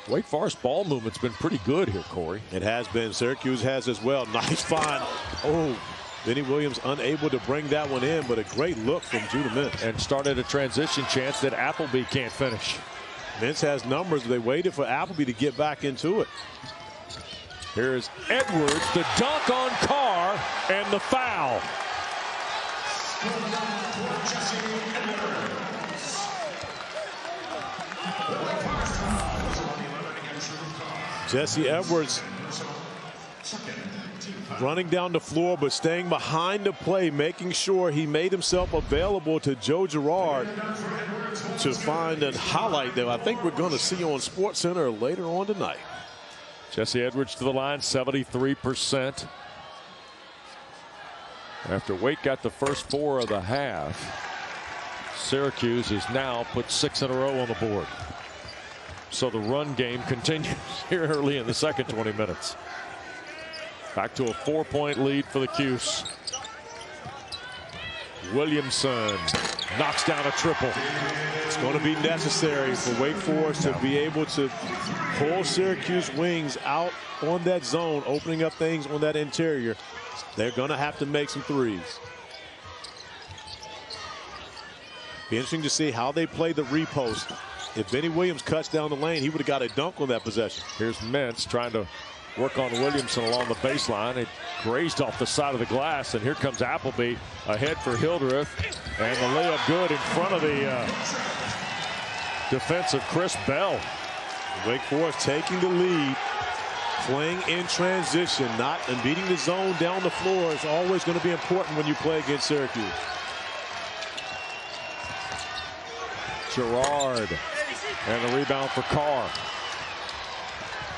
Wake Forest ball movement's been pretty good here, Corey. It has been. Syracuse has as well. Nice find. Oh, Benny Williams unable to bring that one in, but a great look from Judah Mintz. And started a transition chance that Appleby can't finish. Mintz has numbers. They waited for Appleby to get back into it. Here's Edwards, the dunk on Carr, and the foul. Jesse Edwards running down the floor, but staying behind the play, making sure he made himself available to Joe Girard to find a highlight that I think we're going to see on SportsCenter later on tonight. Jesse Edwards to the line, 73%. After Wake got the first 4 of the half, Syracuse has now put 6 in a row on the board. So the run game continues here early in the second 20 minutes. Back to a 4-point lead for the Cuse. Williamson knocks down a triple. It's going to be necessary for Wake Forest to be able to pull Syracuse wings out on that zone, opening up things on that interior. They're going to have to make some threes. Be interesting to see how they play the repost. If Benny Williams cuts down the lane, he would have got a dunk on that possession. Here's Mintz trying to work on Williamson along the baseline. It grazed off the side of the glass, and here comes Appleby ahead for Hildreth, and the layup good in front of the defense of Chris Bell. Wake Forest taking the lead, playing in transition, and beating the zone down the floor is always going to be important when you play against Syracuse. Girard, and the rebound for Carr.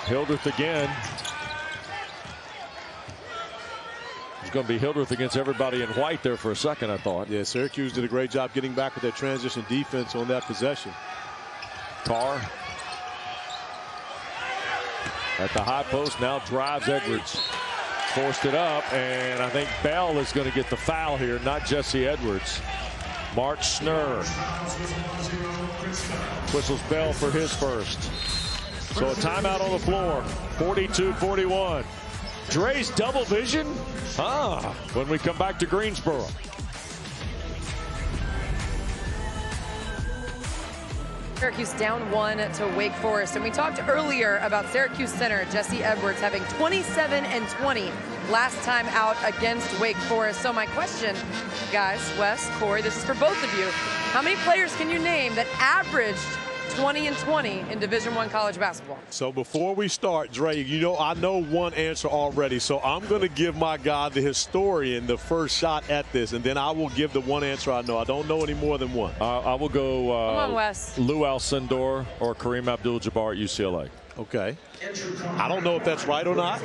Hildreth again. It's going to be Hildreth against everybody in white there for a second, I thought. Yeah, Syracuse did a great job getting back with their transition defense on that possession. Carr at the high post, now drives Edwards. Forced it up, and I think Bell is going to get the foul here, not Jesse Edwards. Mark Schnurr whistles Bell for his first. So a timeout on the floor, 42-41. Dre's double vision? When we come back to Greensboro. Syracuse down 1 to Wake Forest. And we talked earlier about Syracuse center Jesse Edwards having 27 and 20 last time out against Wake Forest. So my question, guys, Wes, Corey, this is for both of you. How many players can you name that averaged 20 and 20 in Division I college basketball? So before we start, Dre, you know I know one answer already, so I'm going to give my guy, the historian, the first shot at this, and then I will give the one answer I know. I don't know any more than one. I will go Come on, Wes. Lou Alcindor or Kareem Abdul-Jabbar at UCLA. Okay. I don't know if that's right or not.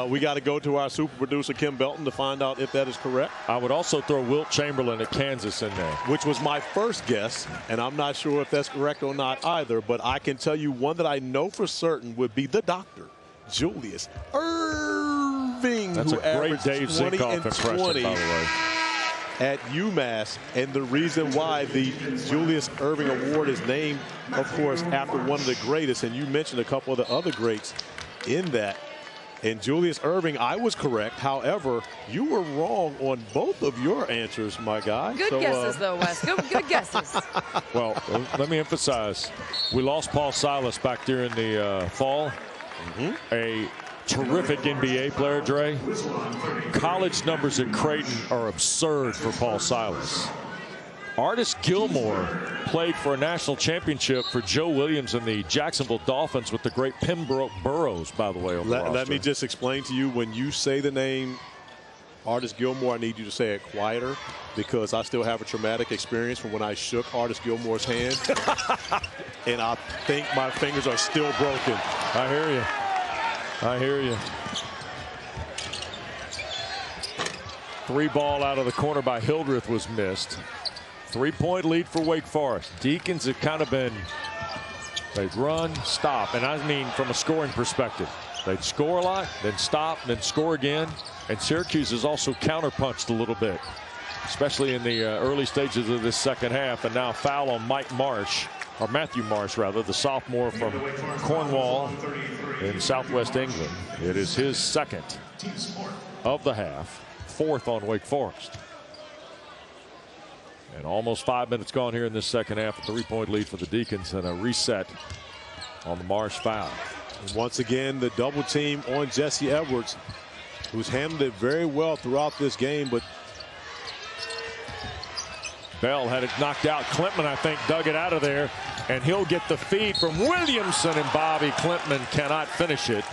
We got to go to our super producer, Kim Belton, to find out if that is correct. I would also throw Wilt Chamberlain at Kansas in there. Which was my first guess, and I'm not sure if that's correct or not either, but I can tell you one that I know for certain would be the doctor, Julius Irving That's who a great averaged Dave 20 Zinkoff and impression, 20 by the way. at UMass, and the reason why the Julius Erving Award is named, of course, after one of the greatest, and you mentioned a couple of the other greats in that. And Julius Erving, I was correct. However, you were wrong on both of your answers, my guy. Good guesses, though, Wes. Good guesses. Well, let me emphasize, we lost Paul Silas back there in the fall. A terrific NBA player, Dre. College numbers at Creighton are absurd for Paul Silas. Artis Gilmore played for a national championship for Joe Williams and the Jacksonville Dolphins with the great Pembroke Burrows, by the way, on the roster. Let me just explain to you, when you say the name Artis Gilmore, I need you to say it quieter, because I still have a traumatic experience from when I shook Artis Gilmore's hand. And I think my fingers are still broken. I hear you. I hear you. 3 ball out of the corner by Hildreth was missed. 3-point lead for Wake Forest. Deacons have kind of been, they'd run, stop, and I mean from a scoring perspective. They'd score a lot, then stop, then score again. And Syracuse has also counterpunched a little bit, especially in the early stages of this second half. And now a foul on Matthew Marsh, rather, the sophomore from Cornwall in Southwest England. It is his second of the half, 4th on Wake Forest. And almost 5 minutes gone here in this second half. A 3-point lead for the Deacons and a reset on the Marsh foul. And once again, the double team on Jesse Edwards, who's handled it very well throughout this game, but Bell had it knocked out. Klintman, I think, dug it out of there, and he'll get the feed from Williamson, and Bobby Klintman cannot finish it.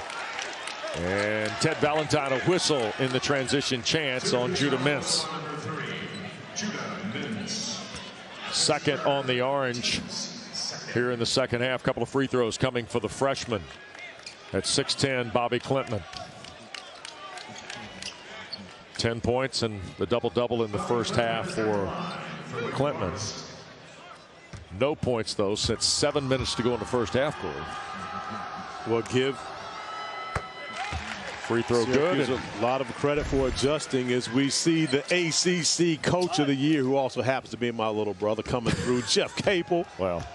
And Ted Valentine a whistle in the transition chance on Judah Mintz. Second on the Orange here in the second half. Couple of free throws coming for the freshman at 6'10", Bobby Klintman. 10 points and the double-double in the first half for Klintman. No points, though, since 7 minutes to go in the first half, Corey. Well, give free throw good. A lot of credit for adjusting as we see the ACC Coach of the Year, who also happens to be my little brother, coming through. Jeff Capel,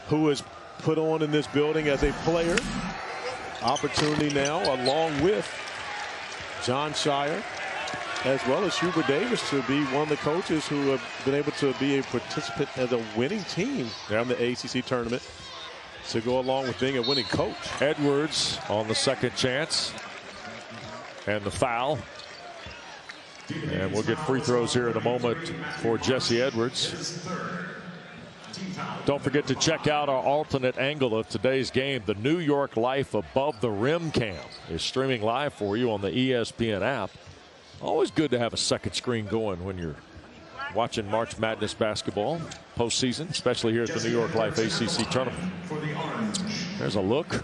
who is put on in this building as a player. Opportunity now, along with John Shire, as well as Hubert Davis, to be one of the coaches who have been able to be a participant as a winning team in the ACC tournament, to go along with being a winning coach. Edwards on the second chance. And the foul. And we'll get free throws here in a moment for Jesse Edwards. Don't forget to check out our alternate angle of today's game. The New York Life Above the Rim Cam is streaming live for you on the ESPN app. Always good to have a second screen going when you're watching March Madness basketball postseason, especially here at the New York Life ACC tournament. There's a look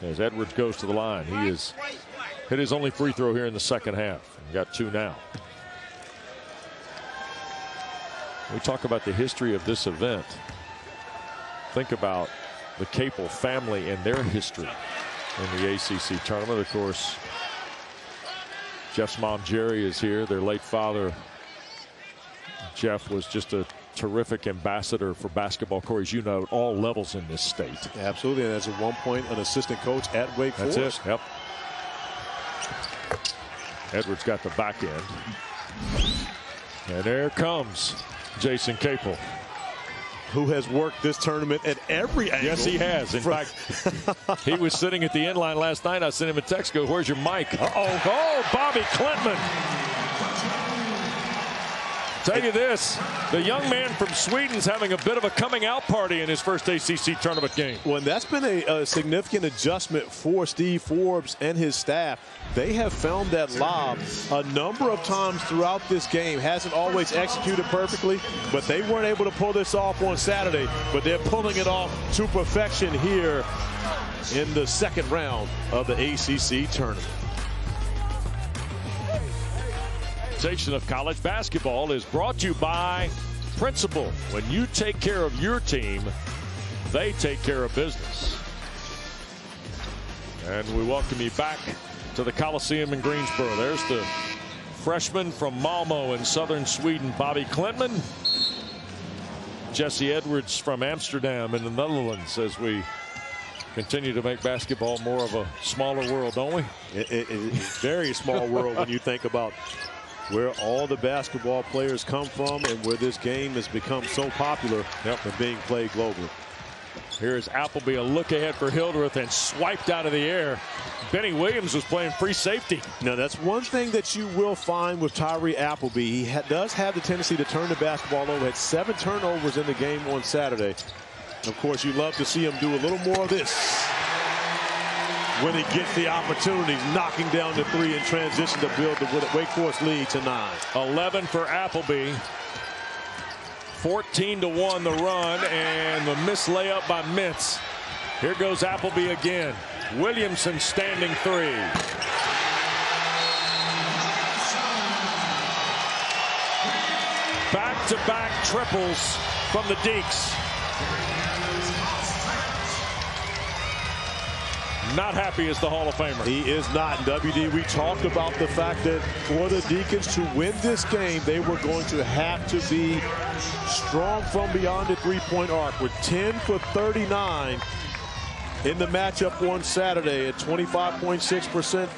as Edwards goes to the line. He is hit his only free throw here in the second half. Got 2 now. We talk about the history of this event. Think about the Capel family and their history in the ACC tournament. Of course, Jeff's mom, Jerry, is here. Their late father, Jeff, was just a terrific ambassador for basketball, Corey, as you know, at all levels in this state. Absolutely, and as at one point, an assistant coach at Wake Forest. That's it, yep. Edwards got the back end. And there comes Jason Capel, who has worked this tournament at every angle. Yes, he has. In fact, he was sitting at the end line last night. I sent him a text, go, where's your mic? Uh-oh. Oh, Bobby Klintman. Tell you this, the young man from Sweden's having a bit of a coming out party in his first ACC tournament game. Well, that's been a significant adjustment for Steve Forbes and his staff. They have found that lob a number of times throughout this game. Hasn't always executed perfectly, but they weren't able to pull this off on Saturday. But they're pulling it off to perfection here in the second round of the ACC tournament. Of college basketball is brought to you by Principal. When you take care of your team, they take care of business. And we welcome you back to the Coliseum in Greensboro. There's the freshman from Malmo in southern Sweden, Bobby Klintman. Jesse Edwards from Amsterdam in the Netherlands, as we continue to make basketball more of a smaller world, don't we? It's very small world when you think about where all the basketball players come from and where this game has become so popular and being played globally. Here's Appleby, a look ahead for Hildreth, and swiped out of the air. Benny Williams was playing free safety. Now, that's one thing that you will find with Tyree Appleby. He does have the tendency to turn the basketball over. Had 7 turnovers in the game on Saturday. Of course, you love to see him do a little more of this when he gets the opportunity, knocking down the 3 in transition to build the Wake Forest lead to 9. 11 for Appleby. 14-1 the run, and the missed layup by Mintz. Here goes Appleby again. Williamson standing 3. Back-to-back triples from the Deeks. Not happy as the Hall of Famer. He is not. WD, we talked about the fact that for the Deacons to win this game, they were going to have to be strong from beyond the three-point arc. With 10 for 39 in the matchup on Saturday at 25.6%.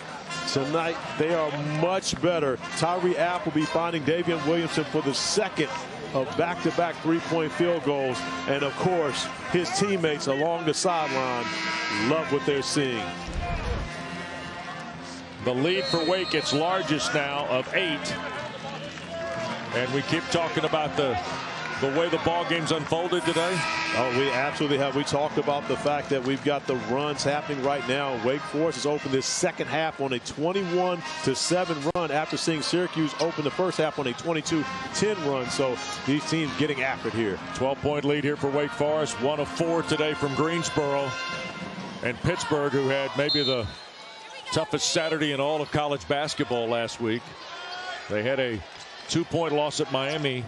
Tonight, they are much better. Tyree Appleby finding Davion Williamson for the second of back-to-back three-point field goals. And, of course, his teammates along the sideline love what they're seeing. The lead for Wake, its largest now, of 8. And we keep talking about the way the ball game's unfolded today. Oh, we absolutely have. We talked about the fact that we've got the runs happening right now. Wake Forest has opened this second half on a 21-7 run after seeing Syracuse open the first half on a 22-10 run. So these teams getting after it here. 12-point lead here for Wake Forest. 1 of 4 today from Greensboro. And Pittsburgh, who had maybe the toughest Saturday in all of college basketball last week. They had a 2-point loss at Miami.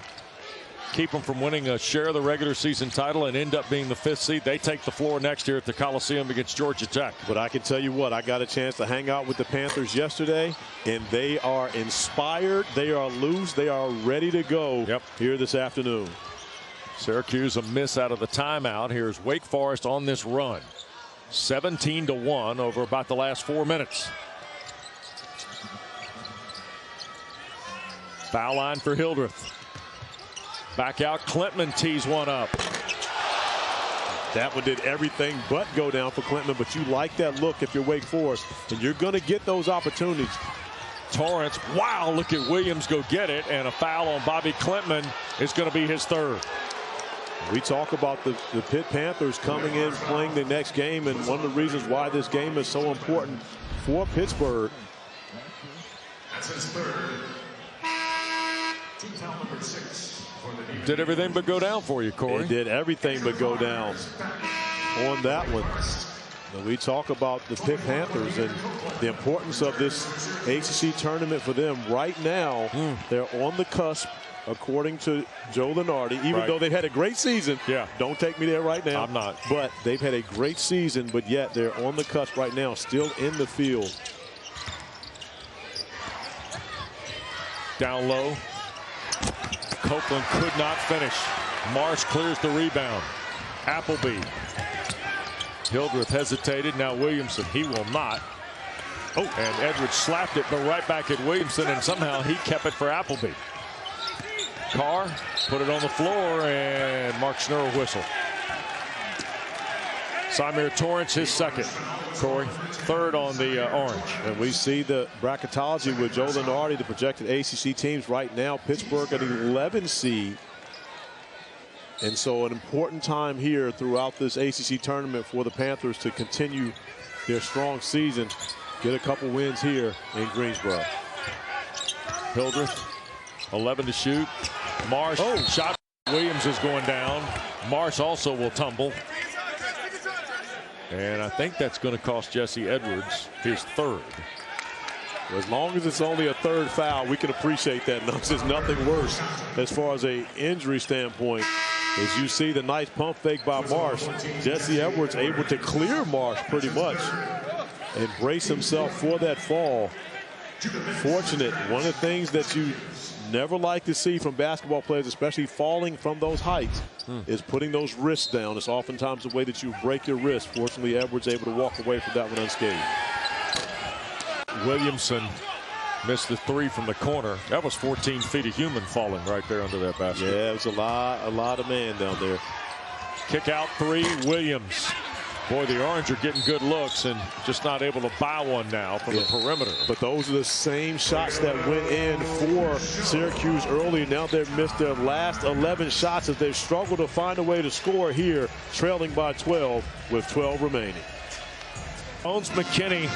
Keep them from winning a share of the regular season title and end up being the 5th seed. They take the floor next year at the Coliseum against Georgia Tech. But I can tell you what, I got a chance to hang out with the Panthers yesterday, and they are inspired. They are loose. They are ready to go here this afternoon. Syracuse a miss out of the timeout. Here's Wake Forest on this run. 17-1 over about the last 4 minutes. Foul line for Hildreth. Back out, Klintman tees one up. That one did everything but go down for Klintman, but you like that look if you're Wake Forest, and you're going to get those opportunities. Torrance, wow, look at Williams go get it, and a foul on Bobby Klintman is going to be his 3rd. We talk about the Pitt Panthers coming in, playing the next game, and one of the reasons why this game is so important for Pittsburgh. That's his 3rd. Team foul number 6. Did everything but go down for you, Corey. It did everything but go down on that one. And we talk about the Pitt Panthers and the importance of this ACC tournament for them. Right now, they're on the cusp, according to Joe Lunardi, even though they've had a great season. Don't take me there right now. I'm not. But they've had a great season, but yet they're on the cusp right now, still in the field. Down low. Copeland could not finish. Marsh clears the rebound. Appleby. Hildreth hesitated. Now Williamson. He will not. Oh, and Edwards slapped it, but right back at Williamson, and somehow he kept it for Appleby. Carr put it on the floor, and Mark Schnurr whistle. Samir Torrance, his 2nd. Corey, 3rd on the orange. And we see the bracketology with Joe Lunardi, the projected ACC teams right now. Pittsburgh at 11 seed. And so an important time here throughout this ACC tournament for the Panthers to continue their strong season. Get a couple wins here in Greensboro. Hildreth, 11 to shoot. Marsh, shot. Williams is going down. Marsh also will tumble. And I think that's going to cost Jesse Edwards his 3rd. As long as it's only a 3rd foul, we can appreciate that. There's nothing worse as far as an injury standpoint. As you see the nice pump fake by Marsh, Jesse Edwards able to clear Marsh pretty much and brace himself for that fall. fortunate. One of the things that you never like to see from basketball players, especially falling from those heights, is putting those wrists down. It's oftentimes the way that you break your wrist. Fortunately, Edwards able to walk away from that one unscathed. Williamson missed the three from the corner. That was 14 feet of human falling right there under that basket. Yeah, it was a lot of man down there. Kick out three, Williams. Boy, the Orange are getting good looks and just not able to buy one now from the perimeter. But those are the same shots that went in for Syracuse early. Now they've missed their last 11 shots as they've struggled to find a way to score here, trailing by 12 with 12 remaining. Bones McKinney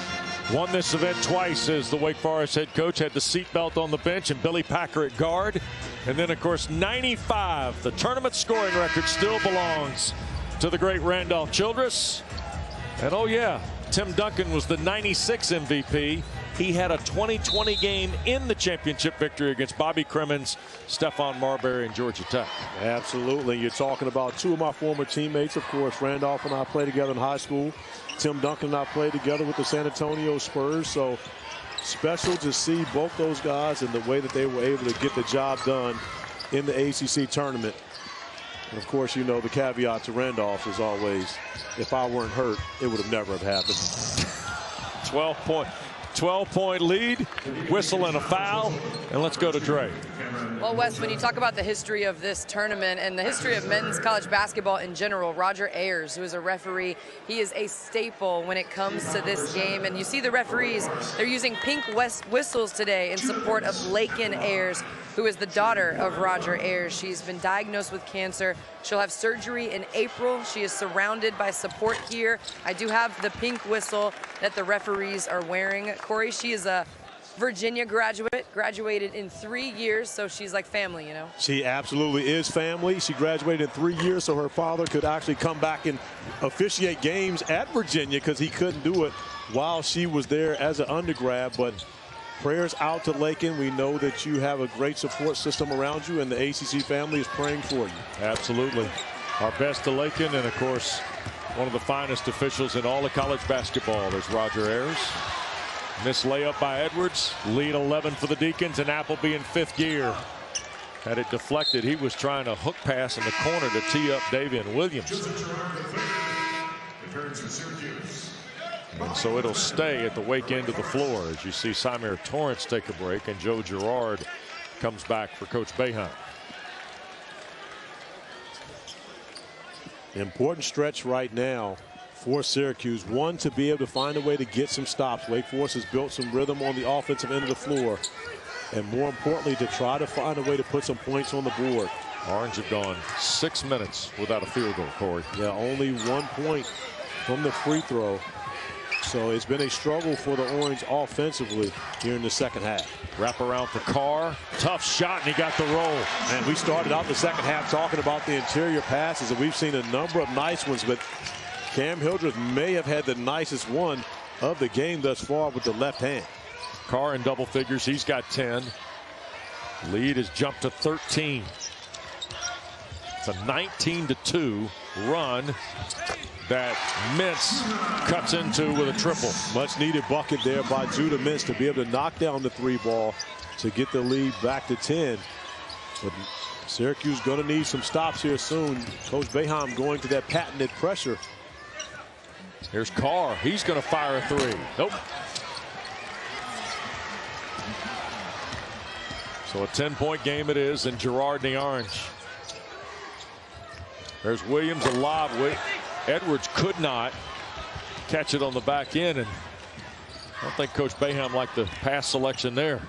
won this event twice as the Wake Forest head coach, had the seatbelt on the bench and Billy Packer at guard. And then, of course, 95, the tournament scoring record still belongs to the great Randolph Childress. And oh yeah, Tim Duncan was the 96 MVP. He had a 2020 game in the championship victory against Bobby Crimmins, Stephon Marbury, and Georgia Tech. Absolutely. You're talking about two of my former teammates, of course. Randolph and I played together in high school. Tim Duncan and I played together with the San Antonio Spurs. So special to see both those guys and the way that they were able to get the job done in the ACC tournament. And of course, you know, the caveat to Randolph is always, if I weren't hurt, it would have never have happened. 12-point lead, whistle and a foul, and let's go to Dre. Well, Wes, when you talk about the history of this tournament and the history of men's college basketball in general, Roger Ayers, who is a referee, he is a staple when it comes to this game. And you see the referees, they're using pink whistles today in support of Laken Ayers, who is the daughter of Roger Ayers. She's been diagnosed with cancer. She'll have surgery in April. She is surrounded by support here. I do have the pink whistle that the referees are wearing. Corey, she is a Virginia graduate, graduated in 3 years, so she's like family, you know? She absolutely is family. She graduated in 3 years, so her father could actually come back and officiate games at Virginia because he couldn't do it while she was there as an undergrad. But prayers out to Laken. We know that you have a great support system around you, and the ACC family is praying for you. Absolutely. Our best to Laken, and of course, one of the finest officials in all of college basketball is Roger Ayers. Missed layup by Edwards. Lead 11 for the Deacons, and Appleby in fifth gear. Had it deflected. He was trying to hook pass in the corner to tee up Davian Williams. And so it'll stay at the Wake end of the floor as you see Samir Torrance take a break and Joe Girard comes back for Coach Boeheim. Important stretch right now for Syracuse. One, to be able to find a way to get some stops. Wake Forest has built some rhythm on the offensive end of the floor. And more importantly, to try to find a way to put some points on the board. Orange have gone 6 minutes without a field goal, Corey. Yeah, only 1 point from the free throw. So it's been a struggle for the Orange offensively here in the second half. Wrap around for Carr. Tough shot, and he got the roll. And we started out the second half talking about the interior passes, and we've seen a number of nice ones, but Cam Hildreth may have had the nicest one of the game thus far with the left hand. Carr in double figures. He's got 10. Lead has jumped to 13. It's a 19-2 run that Mintz cuts into with a triple. Much needed bucket there by Judah Mintz to be able to knock down the three ball to get the lead back to 10. But Syracuse going to need some stops here soon. Coach Boeheim going to that patented pressure. Here's Carr. He's going to fire a three. Nope. So a 10-point game it is, and Girard in the orange. There's Williams, a lob. Edwards could not catch it on the back end, and I don't think Coach Boeheim liked the pass selection there.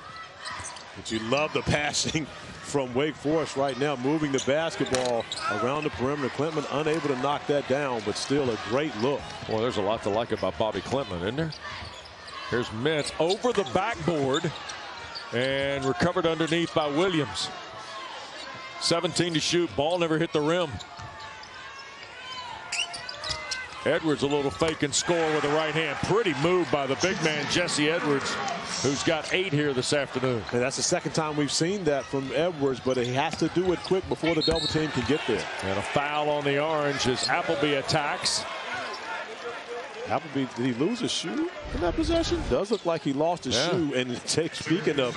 But you love the passing from Wake Forest right now, moving the basketball around the perimeter. Klintman unable to knock that down, but still a great look. Well, there's a lot to like about Bobby Klintman, isn't there? Here's Mintz over the backboard and recovered underneath by Williams. 17 to shoot. Ball never hit the rim. Edwards a little fake and score with the right hand. Pretty move by the big man Jesse Edwards, who's got 8 here this afternoon. And that's the second time we've seen that from Edwards, but he has to do it quick before the double team can get there. And a foul on the Orange as Appleby attacks. Appleby, did he lose his shoe in that possession? Does look like he lost his shoe. And speaking of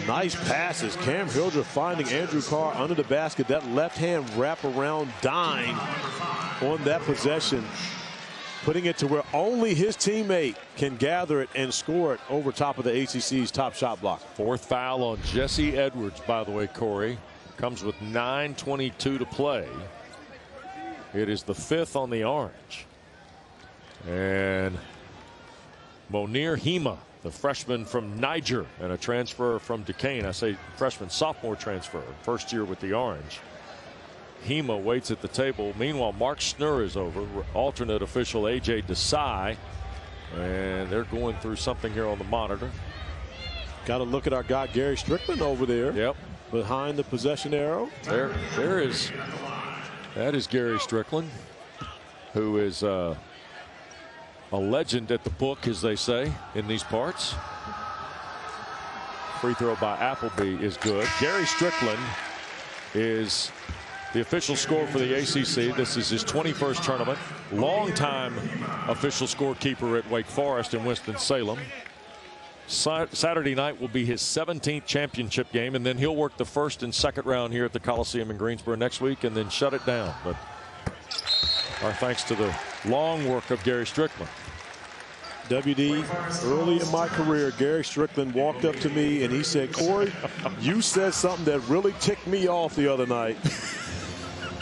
nice passes, Cam Hildreth finding Andrew Carr under the basket. That left-hand wraparound dime on that possession, putting it to where only his teammate can gather it and score it over top of the ACC's top shot block. Fourth foul on Jesse Edwards, by the way, Corey. Comes with 9:22 to play. It is the 5th on the Orange. And Monir Hima, the freshman from Niger and a transfer from Duquesne. I say freshman, sophomore transfer, first year with the Orange. Hima waits at the table. Meanwhile, Mark Schnurr is over. Alternate official A.J. Desai. And they're going through something here on the monitor. Got to look at our guy Gary Strickland over there. Yep. Behind the possession arrow. That is Gary Strickland, who is a legend at the book, as they say, in these parts. Free throw by Appleby is good. Gary Strickland is the official scorer for the ACC. This is his 21st tournament. Longtime official scorekeeper at Wake Forest in Winston-Salem. Saturday night will be his 17th championship game, and then he'll work the first and second round here at the Coliseum in Greensboro next week and then shut it down. But our thanks to the long work of Gary Strickland. WD, early in my career, Gary Strickland walked up to me and he said, Corey, you said something that really ticked me off the other night,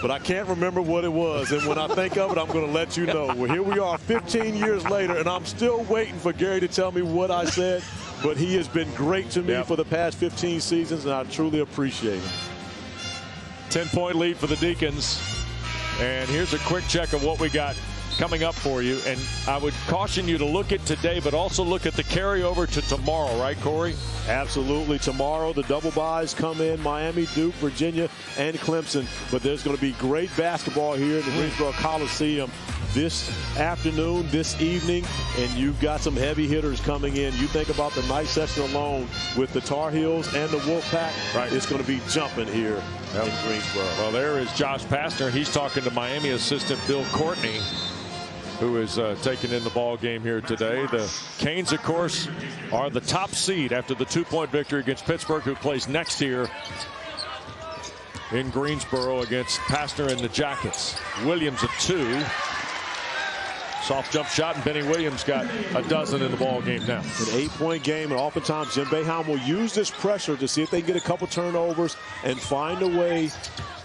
but I can't remember what it was. And when I think of it, I'm going to let you know. Well, here we are 15 years later, and I'm still waiting for Gary to tell me what I said, but he has been great to me for the past 15 seasons, and I truly appreciate it. 10-point lead for the Deacons. And here's a quick check of what we got coming up for you. And I would caution you to look at today, but also look at the carryover to tomorrow, right, Corey? Absolutely. Tomorrow, the double byes come in: Miami, Duke, Virginia, and Clemson. But there's going to be great basketball here in the Greensboro Coliseum this afternoon, this evening, and you've got some heavy hitters coming in. You think about the night session alone with the Tar Heels and the Wolfpack. Right. It's going to be jumping here in Greensboro. Well, there is Josh Pastner. He's talking to Miami assistant Bill Courtney, who is taking in the ball game here today. The Canes, of course, are the top seed after the 2-point victory against Pittsburgh, who plays next here in Greensboro against Pastner and the Jackets. Williams at 2. Soft jump shot, and Benny Williams got a dozen in the ball game now. An 8-point game, and oftentimes Jim Boeheim will use this pressure to see if they can get a couple turnovers and find a way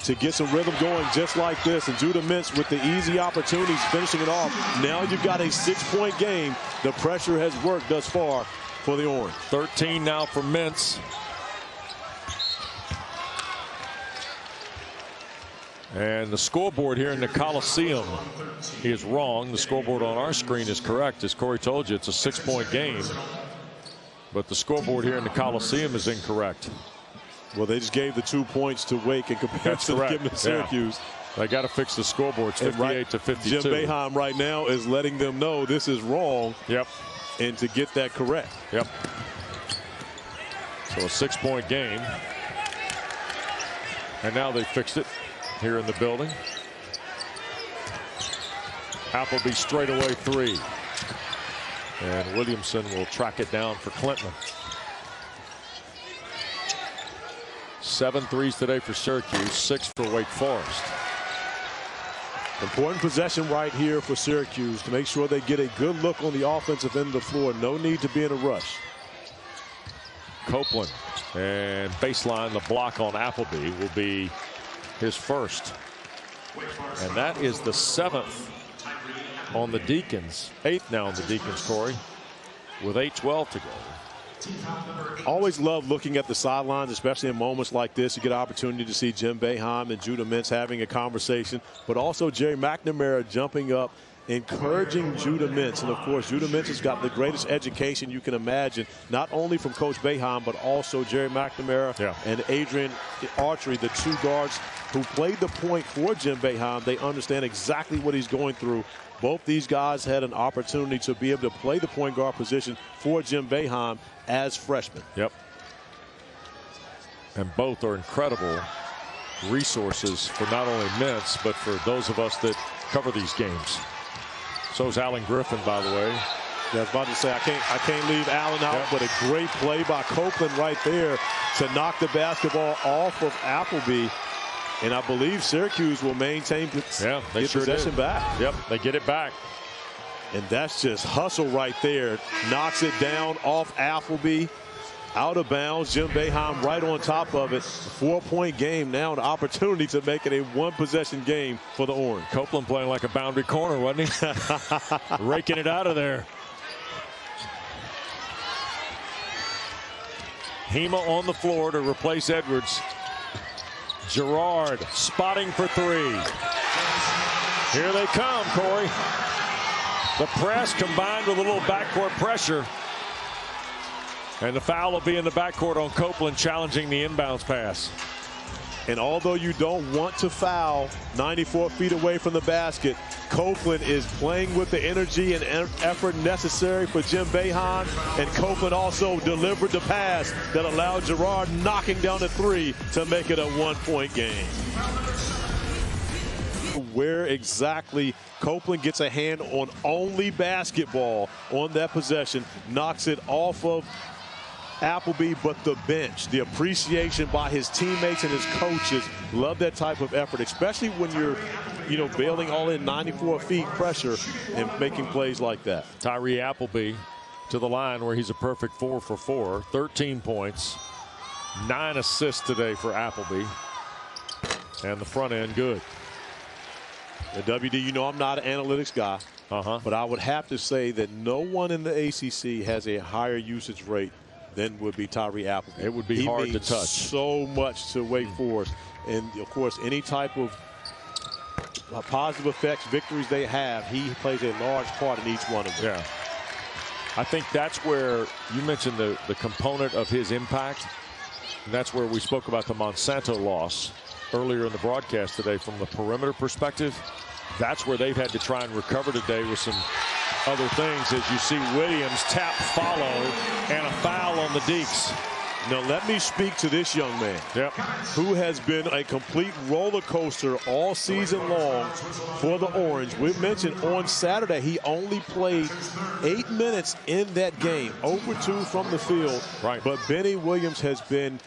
to get some rhythm going just like this. And Judah Mintz with the easy opportunities finishing it off. Now you've got a 6-point game. The pressure has worked thus far for the Orange. 13 now for Mintz. And the scoreboard here in the Coliseum is wrong. The scoreboard on our screen is correct. As Corey told you, it's a 6-point game. But the scoreboard here in the Coliseum is incorrect. Well, they just gave the 2 points to Wake and compared to giving to Syracuse. They got to fix the scoreboards 58 to 52. Jim Boeheim right now is letting them know this is wrong. Yep. And to get that correct. Yep. So a 6-point game. And now they fixed it here in the building. Appleby straightaway 3. And Williamson will track it down for Clinton. 7 threes today for Syracuse, 6 for Wake Forest. Important possession right here for Syracuse to make sure they get a good look on the offensive end of the floor. No need to be in a rush. Copeland, and baseline, the block on Appleby will be his first. And that is the 7th on the Deacons. 8th now on the Deacons, Corey, with 8:12 to go. Always love looking at the sidelines, especially in moments like this. You get an opportunity to see Jim Boeheim and Judah Mintz having a conversation, but also Jerry McNamara jumping up, encouraging Judah Mintz. And of course, Judah Mintz has got the greatest education you can imagine, not only from Coach Boeheim, but also Jerry McNamara and Adrian Archery, the 2 guards who played the point for Jim Boeheim. They understand exactly what he's going through. Both these guys had an opportunity to be able to play the point guard position for Jim Boeheim as freshmen. Yep. And both are incredible resources for not only Mintz, but for those of us that cover these games. So's Allen Griffin, by the way. Yeah, I was about to say, I can't leave Allen out, but a great play by Copeland right there to knock the basketball off of Appleby. And I believe Syracuse will maintain possession back. Yep, they get it back. And that's just hustle right there. Knocks it down off Appleby. Out of bounds. Jim Boeheim right on top of it. 4-point game now, an opportunity to make it a one-possession game for the Orange. Copeland playing like a boundary corner, wasn't he? Raking it out of there. Hema on the floor to replace Edwards. Gerard spotting for three. Here they come, Corey. The press combined with a little backcourt pressure. And the foul will be in the backcourt on Copeland, challenging the inbounds pass. And although you don't want to foul 94 feet away from the basket, Copeland is playing with the energy and effort necessary for Jim Boeheim. And Copeland also delivered the pass that allowed Gerard knocking down the three to make it a one-point game. Where exactly Copeland gets a hand on only basketball on that possession, knocks it off of Appleby, but the bench, the appreciation by his teammates and his coaches, love that type of effort, especially when you're, bailing all in 94 feet pressure and making plays like that. Tyree Appleby to the line where he's a perfect 4 for 4, 13 points, 9 assists today for Appleby, and the front end good. And WD, I'm not an analytics guy, but I would have to say that no one in the ACC has a higher usage rate than would be Tyree Appleby. It would be hard to touch. So much to Wake Forest. And, of course, any type of positive effects, victories they have, he plays a large part in each one of them. Yeah. I think that's where you mentioned the component of his impact. And that's where we spoke about the Monsanto loss earlier in the broadcast today from the perimeter perspective. That's where they've had to try and recover today with some other things, as you see Williams tap follow and a foul on the Deeks. Now let me speak to this young man, who has been a complete roller coaster all season long for the Orange. We mentioned on Saturday he only played 8 minutes in that game, 0 for 2 from the field. Right. But Benny Williams has been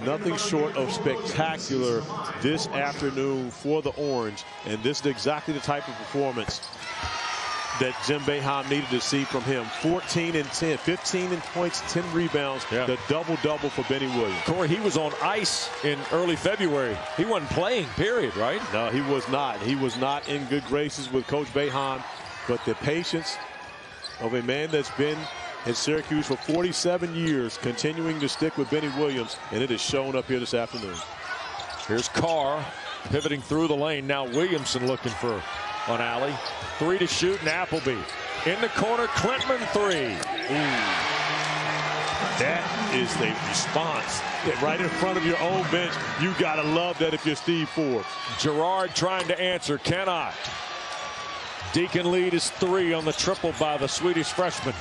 nothing short of spectacular this afternoon for the Orange, and this is exactly the type of performance that Jim Boeheim needed to see from him. 14 and 10, 15 in points, 10 rebounds, the double-double for Benny Williams. Corey, he was on ice in early February. He wasn't playing, period, right? No, he was not. He was not in good graces with Coach Boeheim, but the patience of a man that's been at Syracuse for 47 years, continuing to stick with Benny Williams, and it has shown up here this afternoon. Here's Carr pivoting through the lane. Now Williamson looking for an alley. 3 to shoot, and Appleby in the corner. Klintman 3. That is the response right in front of your own bench. You got to love that if you're Steve Forbes. Gerard trying to answer, cannot. Deacon lead is 3 on the triple by the Swedish freshman.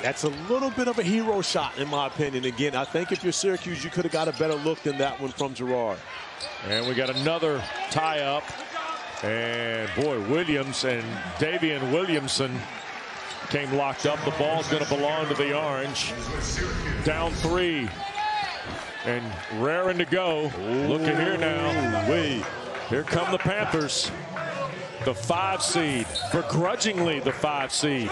That's a little bit of a hero shot, in my opinion. Again, I think if you're Syracuse, you could have got a better look than that one from Gerard. And we got another tie-up. And, boy, Williams and Davian Williamson came locked up. The ball's going to belong to the Orange. Down 3. And raring to go. Look at here now. Here come the Panthers. The 5 seed. Begrudgingly the 5 seed.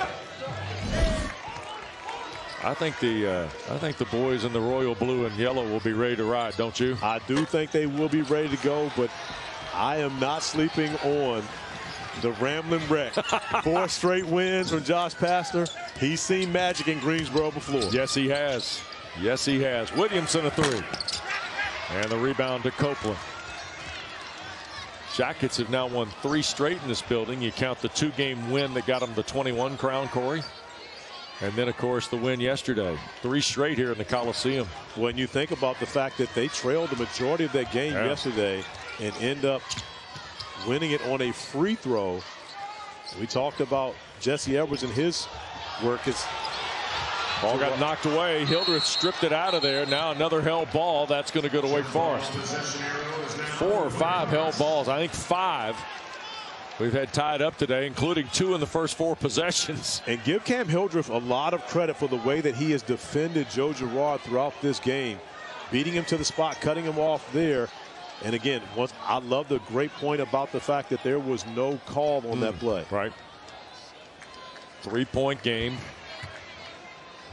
I think the boys in the royal blue and yellow will be ready to ride, don't you? I do think they will be ready to go, but I am not sleeping on the Ramblin' Wreck. 4 straight wins from Josh Pastner. He's seen magic in Greensboro before. Yes, he has. Yes, he has. Williamson a 3. And the rebound to Copeland. Jackets have now won 3 straight in this building. You count the 2-game win that got them the 21 crown, Corey. And then, of course, the win yesterday. 3 straight here in the Coliseum. When you think about the fact that they trailed the majority of that game yesterday and end up winning it on a free throw. We talked about Jesse Edwards and his work. Ball got knocked away. Hildreth stripped it out of there. Now another held ball. That's going to go to Wake Forest. 4 or 5 held balls. I think 5 we've had tied up today, including 2 in the first 4 possessions. And give Cam Hildreth a lot of credit for the way that he has defended Joe Girard throughout this game, beating him to the spot, cutting him off there. And again, I love the great point about the fact that there was no call on that play. Right. 3-point game.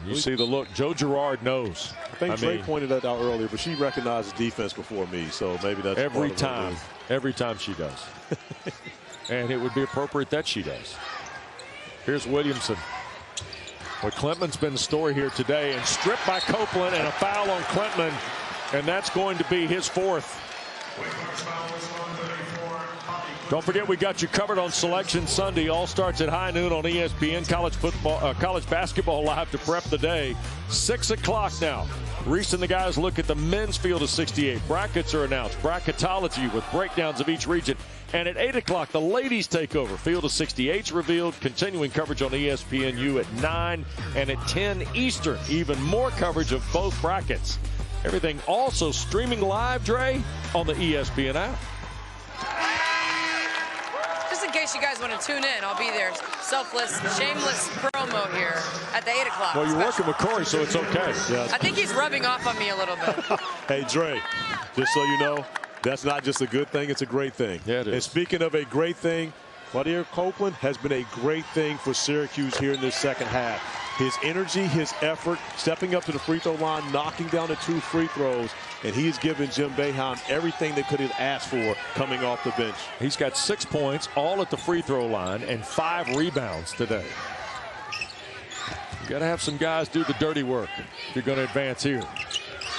You see the look. Joe Girard knows. I think Trey pointed that out earlier, but she recognizes defense before me, so maybe that's every time. Every time she does. And it would be appropriate that she does. Here's Williamson. Well, Klintman's been the story here today, and stripped by Copeland, and a foul on Klintman, and that's going to be his 4th. Don't forget, we got you covered on Selection Sunday. All starts at high noon on ESPN. College basketball live to prep the day. 6 o'clock now. Reese and the guys look at the men's field of 68. Brackets are announced. Bracketology with breakdowns of each region. And at 8 o'clock, the ladies take over. Field of 68's revealed. Continuing coverage on ESPNU at 9 and at 10 Eastern. Even more coverage of both brackets. Everything also streaming live, Dre, on the ESPN app. Just in case you guys want to tune in, I'll be there. Selfless, shameless promo here at the 8 o'clock. Well, you're working with Corey, so it's okay. Yeah. I think he's rubbing off on me a little bit. Hey, Dre, just so you know, that's not just a good thing, it's a great thing. Yeah, it is. And speaking of a great thing, Claudia Copeland has been a great thing for Syracuse here in this second half. His energy, his effort, stepping up to the free throw line, knocking down the 2 free throws, and he's given Jim Boeheim everything they could have asked for coming off the bench. He's got 6 points, all at the free throw line, and 5 rebounds today. You got to have some guys do the dirty work if you're going to advance here,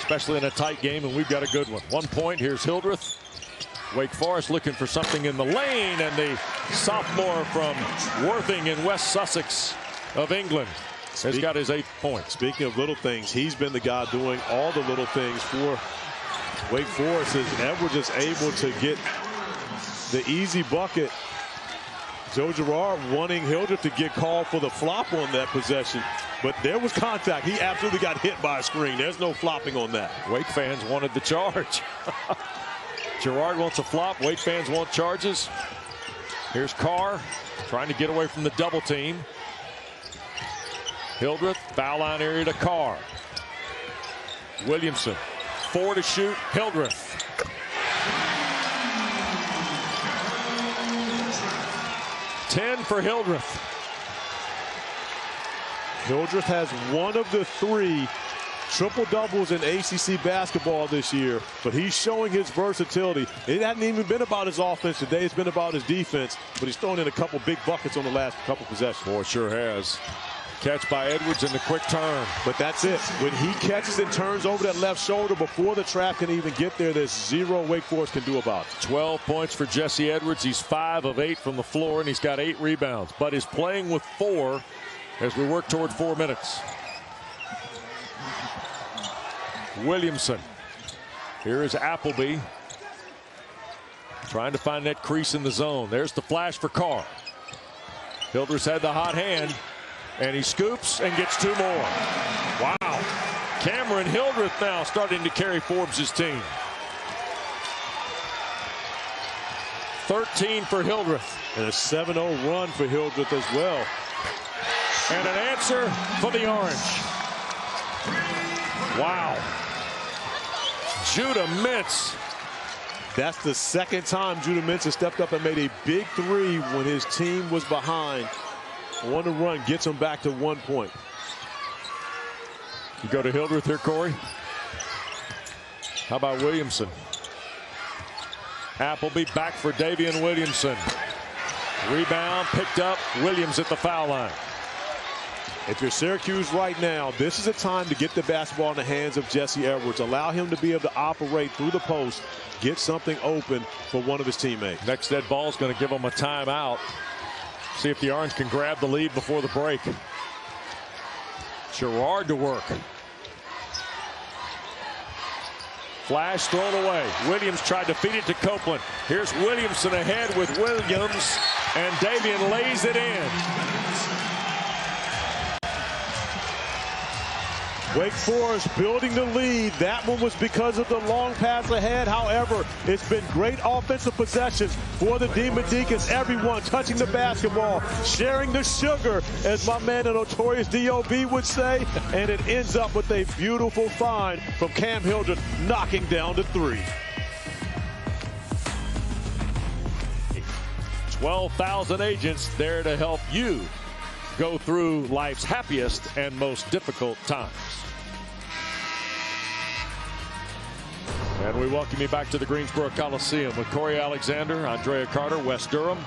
especially in a tight game, and we've got a good one. 1 point. Here's Hildreth. Wake Forest looking for something in the lane, and the sophomore from Worthing in West Sussex of England has got his 8th point. Speaking of little things, he's been the guy doing all the little things for Wake Forest, as Edwards is able to get the easy bucket. Joe Girard wanting Hildreth to get called for the flop on that possession, but there was contact. He absolutely got hit by a screen. There's no flopping on that. Wake fans wanted the charge. Girard wants a flop. Wake fans want charges. Here's Carr trying to get away from the double team. Hildreth, foul line area to Carr. Williamson, 4 to shoot. Hildreth. Ten for Hildreth. Hildreth has 1 of the 3 triple-doubles in ACC basketball this year, but he's showing his versatility. It hasn't even been about his offense today. It's been about his defense, but he's thrown in a couple big buckets on the last couple possessions. Boy, sure has. Catch by Edwards in the quick turn. But that's it. When he catches and turns over that left shoulder before the trap can even get there, there's 0 Wake Forest can do about it. 12 points for Jesse Edwards. He's 5 of 8 from the floor, and he's got 8 rebounds, but is playing with 4 as we work toward 4 minutes. Williamson. Here is Appleby. Trying to find that crease in the zone. There's the flash for Carr. Hildreth's had the hot hand, and he scoops and gets 2 more. Wow. Cameron Hildreth now starting to carry Forbes' team. 13 for Hildreth. And a 7-0 run for Hildreth as well. And an answer for the Orange. Wow. Judah Mintz. That's the second time Judah Mintz has stepped up and made a big 3 when his team was behind. On the run, gets him back to 1 point. You go to Hildreth here, Corey. How about Williamson? Appleby back for Davian Williamson. Rebound picked up. Williams at the foul line. If you're Syracuse right now, this is a time to get the basketball in the hands of Jesse Edwards. Allow him to be able to operate through the post, get something open for one of his teammates. Next dead ball is going to give him a timeout. See if the Orange can grab the lead before the break. Girard to work. Flash thrown away. Williams tried to feed it to Copeland. Here's Williamson ahead with Williams, and Davian lays it in. Wake Forest building the lead. That one was because of the long pass ahead. However, it's been great offensive possessions for the Demon Deacons. Everyone touching the basketball, sharing the sugar, as my man, the notorious D.O.B. would say. And it ends up with a beautiful find from Cam Hildreth, knocking down the three. 12,000 agents there to help you go through life's happiest and most difficult times. And we welcome you back to the Greensboro Coliseum with Corey Alexander, Andrea Carter, Wes Durham,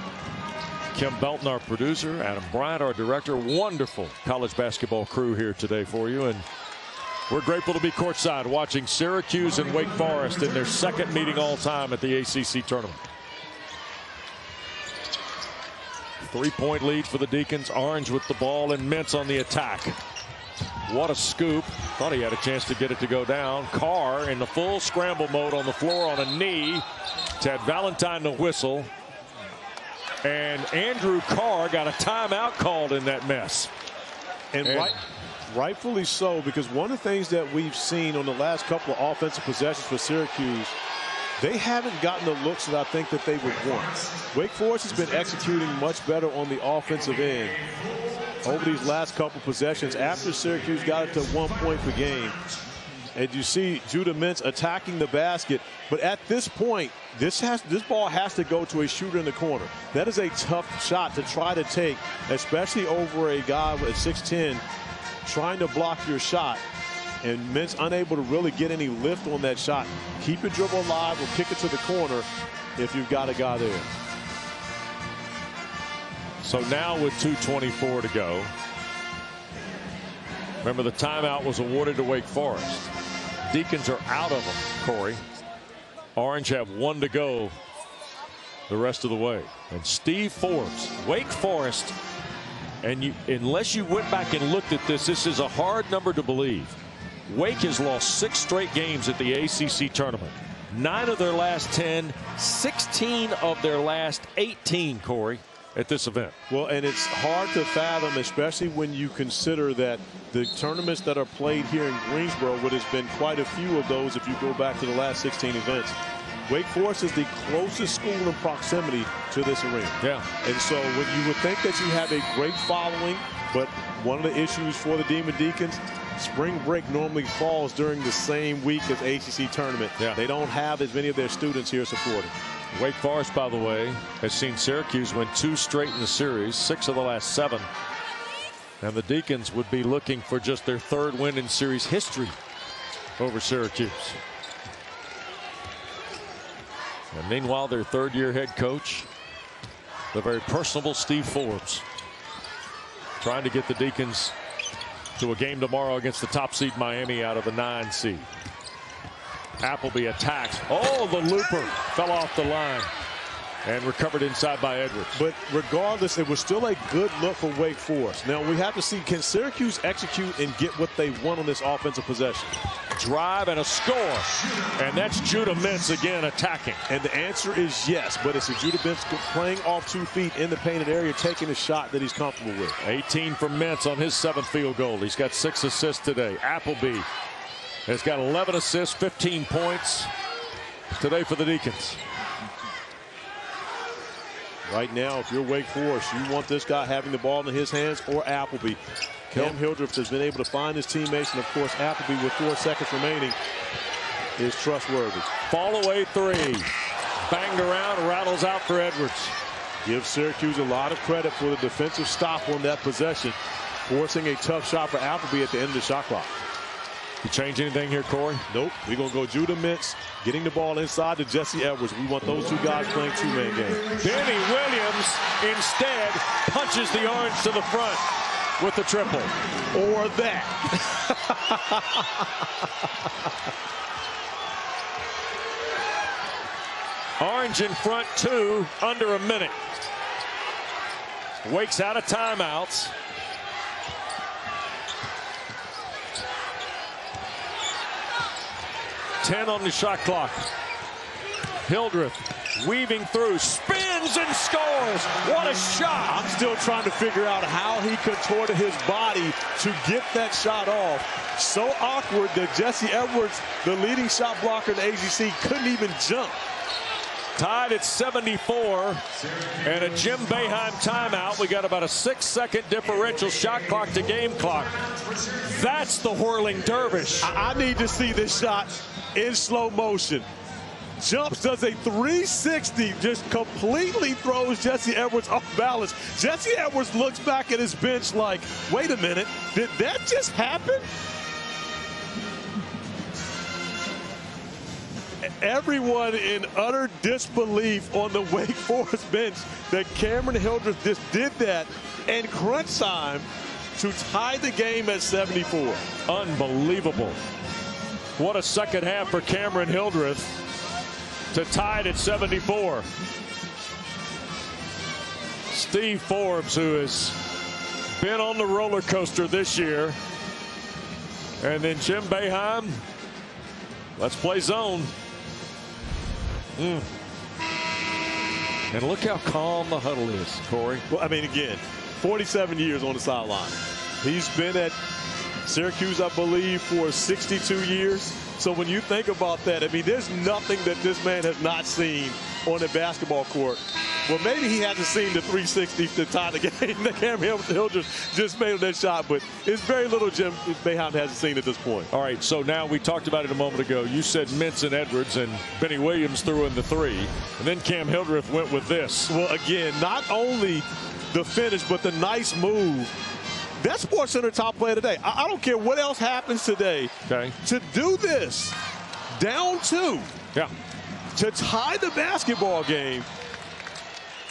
Kim Belton, our producer, Adam Bryant, our director. Wonderful college basketball crew here today for you. And we're grateful to be courtside watching Syracuse and Wake Forest in their second meeting all time at the ACC tournament. 3-point lead for the Deacons. Orange with the ball and Mintz on the attack. What a scoop. Thought he had a chance to get it to go down. Carr in the full scramble mode on the floor on a knee. Ted Valentine the whistle. And Andrew Carr got a timeout called in that mess. And rightfully so, because one of the things that we've seen on the last couple of offensive possessions for Syracuse, they haven't gotten the looks that I think that they would want. Wake Forest has been executing much better on the offensive end over these last couple possessions after Syracuse got it to 1 point per game. And you see Judah Mintz attacking the basket. But at this point, this ball has to go to a shooter in the corner. That is a tough shot to try to take, especially over a guy at 6'10", trying to block your shot. And Mintz unable to really get any lift on that shot. Keep your dribble alive or kick it to the corner if you've got a guy there. So now with 2:24 to go. Remember, the timeout was awarded to Wake Forest. Deacons are out of them, Corey. Orange have 1 to go the rest of the way. And Steve Forbes, Wake Forest, and unless you went back and looked at this, this is a hard number to believe. Wake has lost 6 straight games at the ACC tournament. 9 of their last 10, 16 of their last 18, Corey, at this event. Well, and it's hard to fathom, especially when you consider that the tournaments that are played here in Greensboro, would have been quite a few of those if you go back to the last 16 events. Wake Forest is the closest school in proximity to this arena. Yeah. And so when you would think that you have a great following, but one of the issues for the Demon Deacons, spring break normally falls during the same week as ACC tournament. Yeah. They don't have as many of their students here supporting. Wake Forest, by the way, has seen Syracuse win 2 straight in the series, 6 of the last 7. And the Deacons would be looking for just their 3rd win in series history over Syracuse. And meanwhile, their 3rd-year head coach, the very personable Steve Forbes, trying to get the Deacons to a game tomorrow against the top seed Miami out of the 9 seed. Appleby attacks. Oh, the looper fell off the line and recovered inside by Edwards. But regardless, it was still a good look for Wake Forest. Now we have to see, can Syracuse execute and get what they want on this offensive possession? Drive and a score. And that's Judah Mintz again attacking. And the answer is yes, but it's a Judah Mintz playing off 2 feet in the painted area, taking a shot that he's comfortable with. 18 from Mintz on his 7th field goal. He's got 6 assists today. Appleby has got 11 assists, 15 points today for the Deacons. Right now, if you're Wake Forest, you want this guy having the ball in his hands or Appleby. Cam Hildreth has been able to find his teammates, and of course Appleby, with 4 seconds remaining, is trustworthy. Fall away 3. Banged around, rattles out for Edwards. Give Syracuse a lot of credit for the defensive stop on that possession, forcing a tough shot for Appleby at the end of the shot clock. You change anything here, Corey? Nope. We're going to go Judah Mintz, getting the ball inside to Jesse Edwards. We want those 2 guys playing 2-man game. Benny Williams instead punches the Orange to the front with the triple. Or that. Orange in front 2, under a minute. Wake's out of timeouts. Ten on the shot clock. Hildreth weaving through, spins and scores. What a shot. I'm still trying to figure out how he contorted his body to get that shot off. So awkward that Jesse Edwards, the leading shot blocker in the ACC, couldn't even jump. Tied at 74 and a Jim Boeheim timeout. We got about a 6-second differential, shot clock to game clock. That's the whirling dervish. I need to see this shot in slow motion. Jumps, does a 360, just completely throws Jesse Edwards off balance. Jesse Edwards looks back at his bench like, wait a minute, did that just happen? Everyone in utter disbelief on the Wake Forest bench that Cameron Hildreth just did that in crunch time to tie the game at 74. Unbelievable. What a second half for Cameron Hildreth to tie it at 74. Steve Forbes, who has been on the roller coaster this year. And then Jim Boeheim. Let's play zone. And look how calm the huddle is, Corey. Well, I mean, again, 47 years on the sideline. He's been at Syracuse, I believe, for 62 years. So when you think about that, I mean, there's nothing that this man has not seen on the basketball court. Well, maybe he hasn't seen the 360 to tie the game that Cameron Hildreth just made on that shot, but it's very little Jim Boeheim hasn't seen at this point. All right, so now we talked about it a moment ago. You said Mintz and Edwards, and Benny Williams threw in the 3, and then Cam Hildreth went with this. Well, again, not only the finish, but the nice move. That's SportsCenter top play of the day. I don't care what else happens today. Okay. To do this, down 2, to tie the basketball game,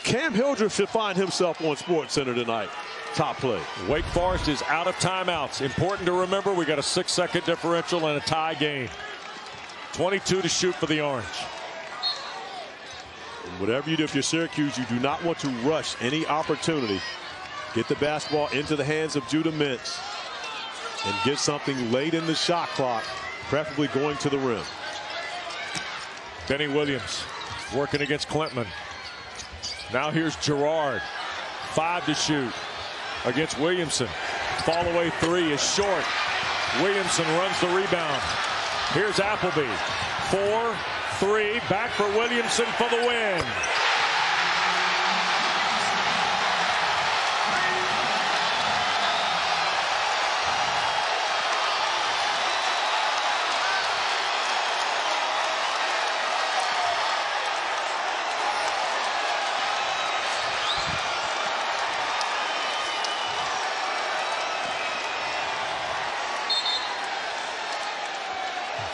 Cam Hildreth should find himself on SportsCenter tonight. Top play. Wake Forest is out of timeouts. Important to remember, we got a 6-second differential and a tie game. 22 to shoot for the Orange. And whatever you do, if you're Syracuse, you do not want to rush any opportunity. Get the basketball into the hands of Judah Mintz and get something late in the shot clock, preferably going to the rim. Benny Williams working against Klintman. Now here's Gerard. 5 to shoot against Williamson. Fall away 3 is short. Williamson runs the rebound. Here's Appleby. 4-3. Back for Williamson for the win.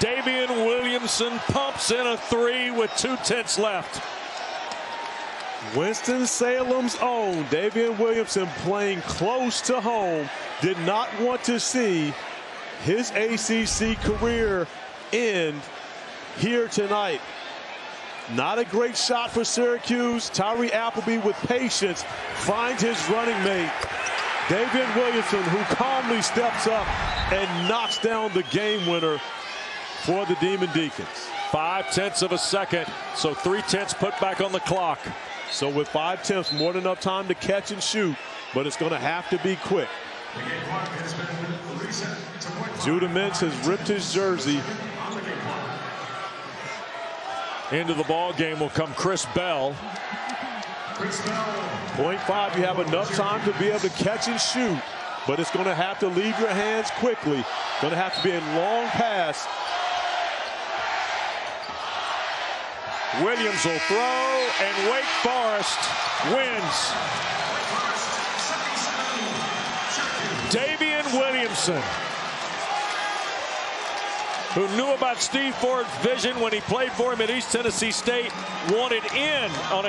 Davian Williamson pumps in a 3 with 2/10 left. Winston-Salem's own Davian Williamson playing close to home. Did not want to see his ACC career end here tonight. Not a great shot for Syracuse. Tyree Appleby with patience finds his running mate. Davian Williamson, who calmly steps up and knocks down the game winner for the Demon Deacons. 0.5 of a second, so 3/10 put back on the clock. So with 5/10, more than enough time to catch and shoot, but it's going to have to be quick. Judah Mintz has ripped his jersey. Into the ball game will come Chris Bell. 0.5, you have enough time to be able to catch and shoot, but it's going to have to leave your hands quickly. Going to have to be a long pass. Williams will throw, and Wake Forest wins. Davian Williamson, who knew about Steve Forbes' vision when he played for him at East Tennessee State, wanted in on a